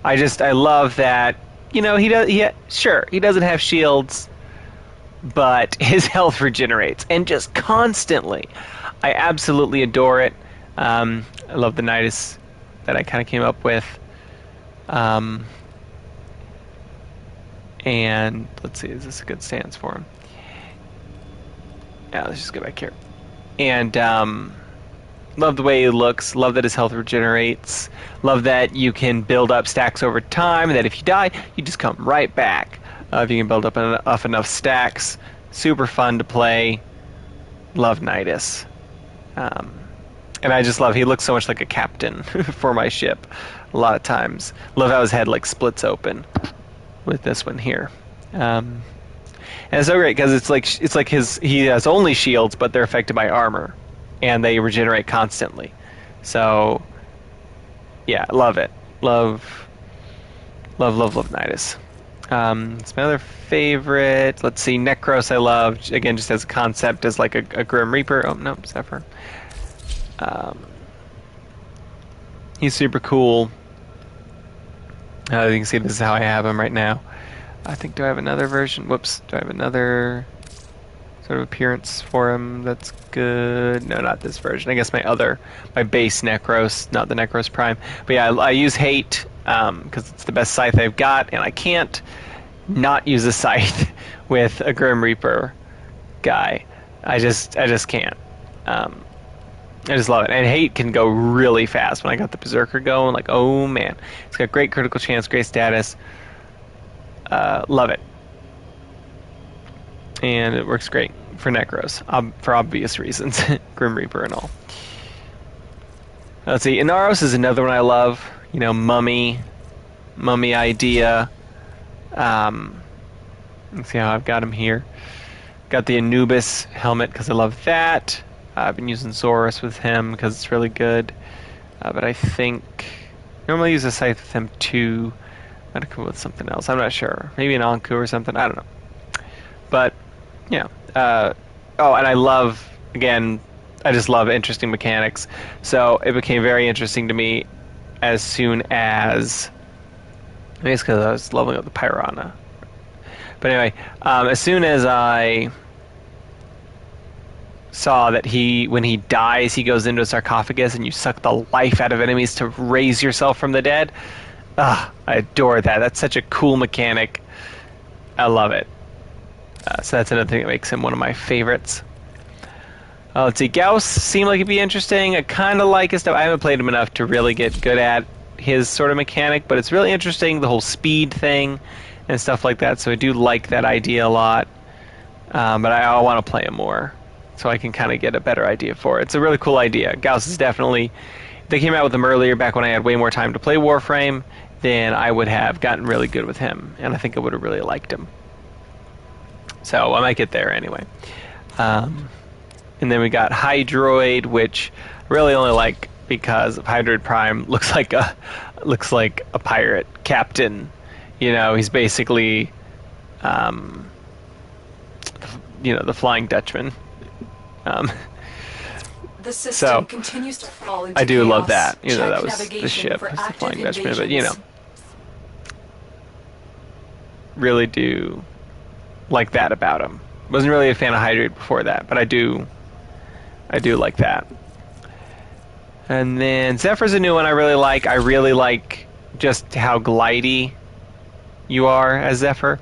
[SPEAKER 1] I love that, he doesn't have shields, but his health regenerates, and just constantly. I absolutely adore it. I love the Nidus that I kind of came up with. And let's see, is this a good stance for him? Yeah, let's just go back here. And love the way he looks. Love that his health regenerates. Love that you can build up stacks over time. That if you die, you just come right back. If you can build up enough stacks. Super fun to play. Love Nidus. And I just love, he looks so much like a captain for my ship a lot of times. Love how his head like splits open with this one here. And it's so great because it's like he has only shields, but they're affected by armor, and they regenerate constantly. So yeah, love it. Love Nidus. It's my other favorite. Let's see, Necros I love, again, just as a concept, as like a Grim Reaper. Oh, no, Zephyr. He's super cool. You can see this is how I have him right now. I think, do I have another version? Whoops. Do I have another sort of appearance for him that's good? No, not this version. I guess my base Necros, not the Necros Prime. But yeah, I use Hate because it's the best scythe I've got, and I can't not use a scythe with a Grim Reaper guy. I just can't. I just love it. And Hate can go really fast. When I got the Berserker going, like, oh man. It's got great critical chance, great status. Love it. And it works great for Necros, for obvious reasons. Grim Reaper and all. Let's see, Inaros is another one I love. You know, mummy idea. Let's see how I've got him here. Got the Anubis helmet because I love that. I've been using Zorus with him because it's really good. But I think normally use a scythe with him too. Might have come up with something else. I'm not sure. Maybe an Anku or something. I don't know. But yeah. Oh, and I love, again, I just love interesting mechanics. So it became very interesting to me as soon as, I guess because I was leveling up the Pyrana. But anyway, as soon as I saw that when he dies, he goes into a sarcophagus and you suck the life out of enemies to raise yourself from the dead. I adore that. That's such a cool mechanic. I love it. So that's another thing that makes him one of my favorites. Let's see, Gauss seemed like it'd be interesting. I kind of like his stuff. I haven't played him enough to really get good at his sort of mechanic, but it's really interesting, the whole speed thing and stuff like that. So I do like that idea a lot. But I want to play him more so I can kind of get a better idea for it. It's a really cool idea. Gauss is definitely... They came out with him earlier, back when I had way more time to play Warframe, then I would have gotten really good with him, and I think I would have really liked him. So I might get there anyway. And then we got Hydroid, which I really only like because Hydroid Prime looks like a pirate captain. You know, he's basically, the Flying Dutchman.
[SPEAKER 4] The system continues to fall into
[SPEAKER 1] I do
[SPEAKER 4] chaos.
[SPEAKER 1] love that. You know,
[SPEAKER 4] Check
[SPEAKER 1] that was the
[SPEAKER 4] navigation
[SPEAKER 1] ship,
[SPEAKER 4] for
[SPEAKER 1] was the
[SPEAKER 4] active
[SPEAKER 1] Flying Dutchman, but
[SPEAKER 4] invasions.
[SPEAKER 1] really do like that about him. Wasn't really a fan of Hydroid before that, but I do like that. And then Zephyr's a new one I really like. I really like just how glidey you are as Zephyr.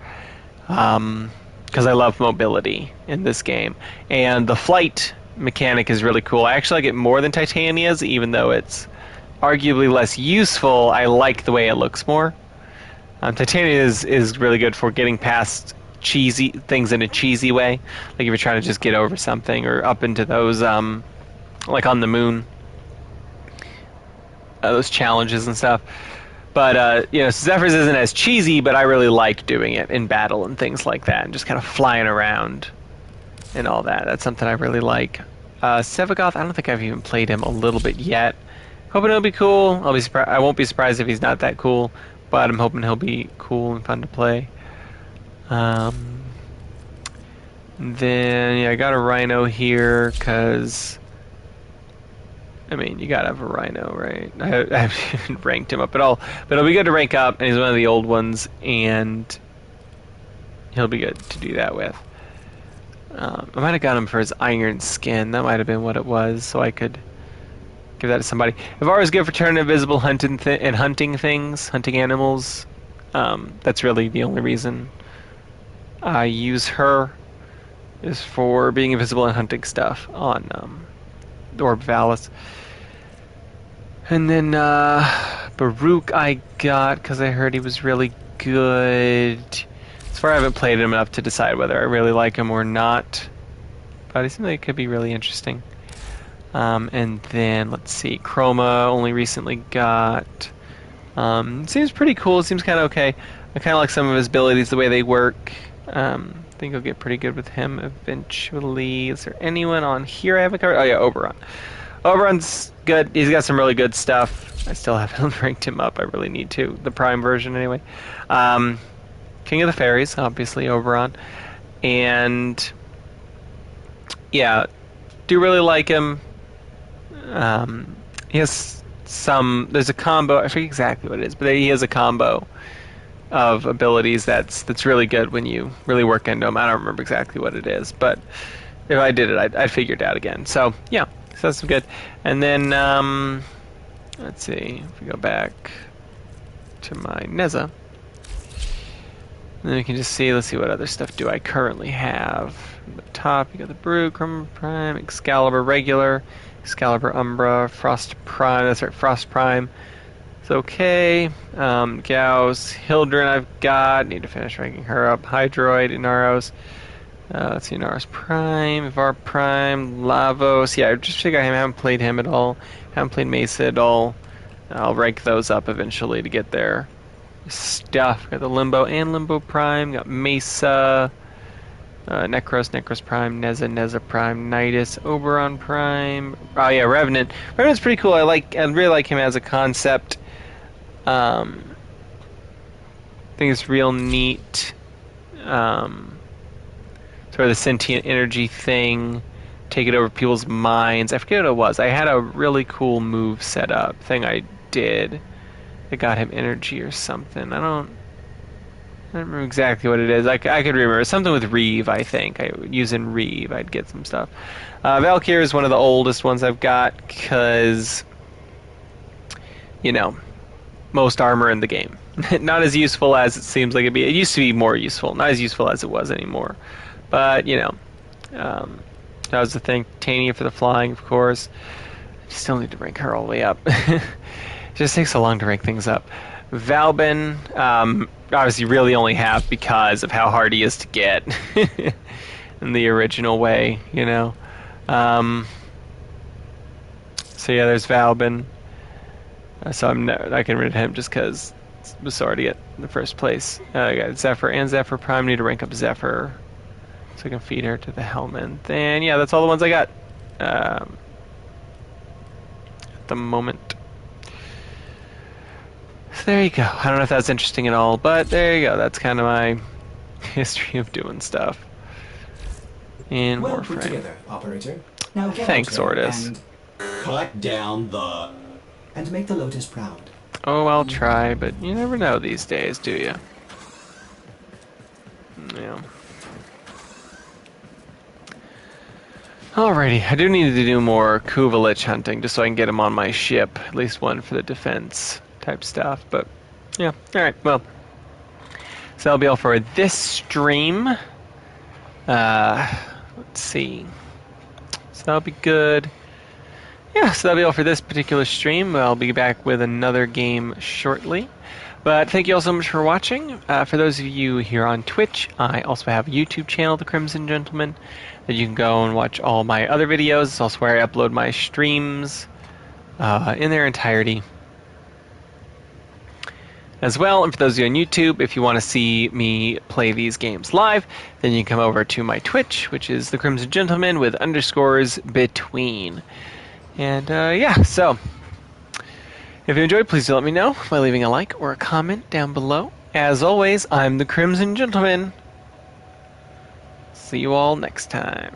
[SPEAKER 1] Because I love mobility in this game. And the flight mechanic is really cool. I actually like it more than Titania's, even though it's arguably less useful. I like the way it looks more. Titania is really good for getting past cheesy things in a cheesy way. Like if you're trying to just get over something or up into those, like on the moon, those challenges and stuff. But, Zephyr's isn't as cheesy, but I really like doing it in battle and things like that, and just kind of flying around and all that. That's something I really like. Sevagoth, I don't think I've even played him a little bit yet. Hoping he'll be cool. I won't be surprised if he's not that cool, but I'm hoping he'll be cool and fun to play. Then, I got a Rhino here, because... I mean, you gotta have a Rhino, right? I haven't ranked him up at all. But it'll be good to rank up, and he's one of the old ones, and he'll be good to do that with. I might have got him for his iron skin. That might have been what it was, so I could give that to somebody. Ivara's good for turning invisible hunting things, hunting animals. That's really the only reason I use her, is for being invisible and hunting stuff on Orb Valis. And then Baruch I got because I heard he was really good. As far as I haven't played him enough to decide whether I really like him or not, but he seems like it could be really interesting. And then, let's see, Chroma only recently got... seems pretty cool. It seems kind of okay. I kind of like some of his abilities, the way they work. I think I'll get pretty good with him eventually. Is there anyone on here I haven't covered? Oh yeah, Oberon. Oberon's good. He's got some really good stuff. I still haven't ranked him up. I really need to. The Prime version, anyway. King of the Fairies, obviously, Oberon. And, yeah, do really like him. He has there's a combo, I forget exactly what it is, but he has a combo of abilities that's really good when you really work into him. I don't remember exactly what it is, but if I did it, I'd figure it out again. So, yeah, so that's good. And then, let's see, if we go back to my Neza, and then we can just see, let's see what other stuff do I currently have. At the top, you got the Brute, Chroma Prime, Excalibur Regular, Excalibur Umbra, Frost Prime, that's right, Frost Prime. It's okay. Gauss, Hildren I've got, need to finish ranking her up. Hydroid, Inaros, let's see, Inaros Prime, Var Prime, Lavos, yeah, I just figured I haven't played him at all, haven't played Mesa at all. I'll rank those up eventually to get their stuff. Got the Limbo and Limbo Prime, got Mesa, Necros Prime, Neza Prime, Nidus, Oberon Prime. Oh yeah, Revenant. Revenant's pretty cool. I really like him as a concept. I think it's real neat. Sort of the sentient energy thing, take it over people's minds. I forget what it was. I had a really cool move set up thing I did that got him energy or something. I don't remember exactly what it is. I could remember. Something with Reeve, I think. Using Reeve, I'd get some stuff. Valkyr is one of the oldest ones I've got because, most armor in the game. Not as useful as it seems like it'd be. It used to be more useful. Not as useful as it was anymore. But, that was the thing. Tania for the flying, of course. I still need to rank her all the way up. It just takes so long to rank things up. Valbin, obviously really only have because of how hard he is to get in the original way, So yeah, there's Valbin. So I can rid of him just because it was so hard to get in the first place. I got Zephyr and Zephyr Prime. Need to rank up Zephyr so I can feed her to the Hellman. Then yeah, that's all the ones I got at the moment. So there you go. I don't know if that's interesting at all, but there you go. That's kind of my history of doing stuff in
[SPEAKER 2] Well
[SPEAKER 1] Warframe.
[SPEAKER 2] put together, operator. Now get
[SPEAKER 1] Thanks,
[SPEAKER 2] out there
[SPEAKER 1] Ordis.
[SPEAKER 2] and
[SPEAKER 5] Cut down the...
[SPEAKER 2] and make the Lotus proud.
[SPEAKER 1] Oh, I'll try, but you never know these days, do you? Yeah. Alrighty, I do need to do more Kuvalich hunting just so I can get him on my ship. At least one for the defense type stuff, but yeah. Alright, well. So that'll be all for this stream. Let's see. So that'll be good. Yeah, so that'll be all for this particular stream. I'll be back with another game shortly. But thank you all so much for watching. For those of you here on Twitch, I also have a YouTube channel, The Crimson Gentleman, that you can go and watch all my other videos. It's also where I upload my streams in their entirety as well. And for those of you on YouTube, if you want to see me play these games live, then you can come over to my Twitch, which is The Crimson Gentleman with underscores between. And yeah, so if you enjoyed, please do let me know by leaving a like or a comment down below. As always, I'm the Crimson Gentleman. See you all next time.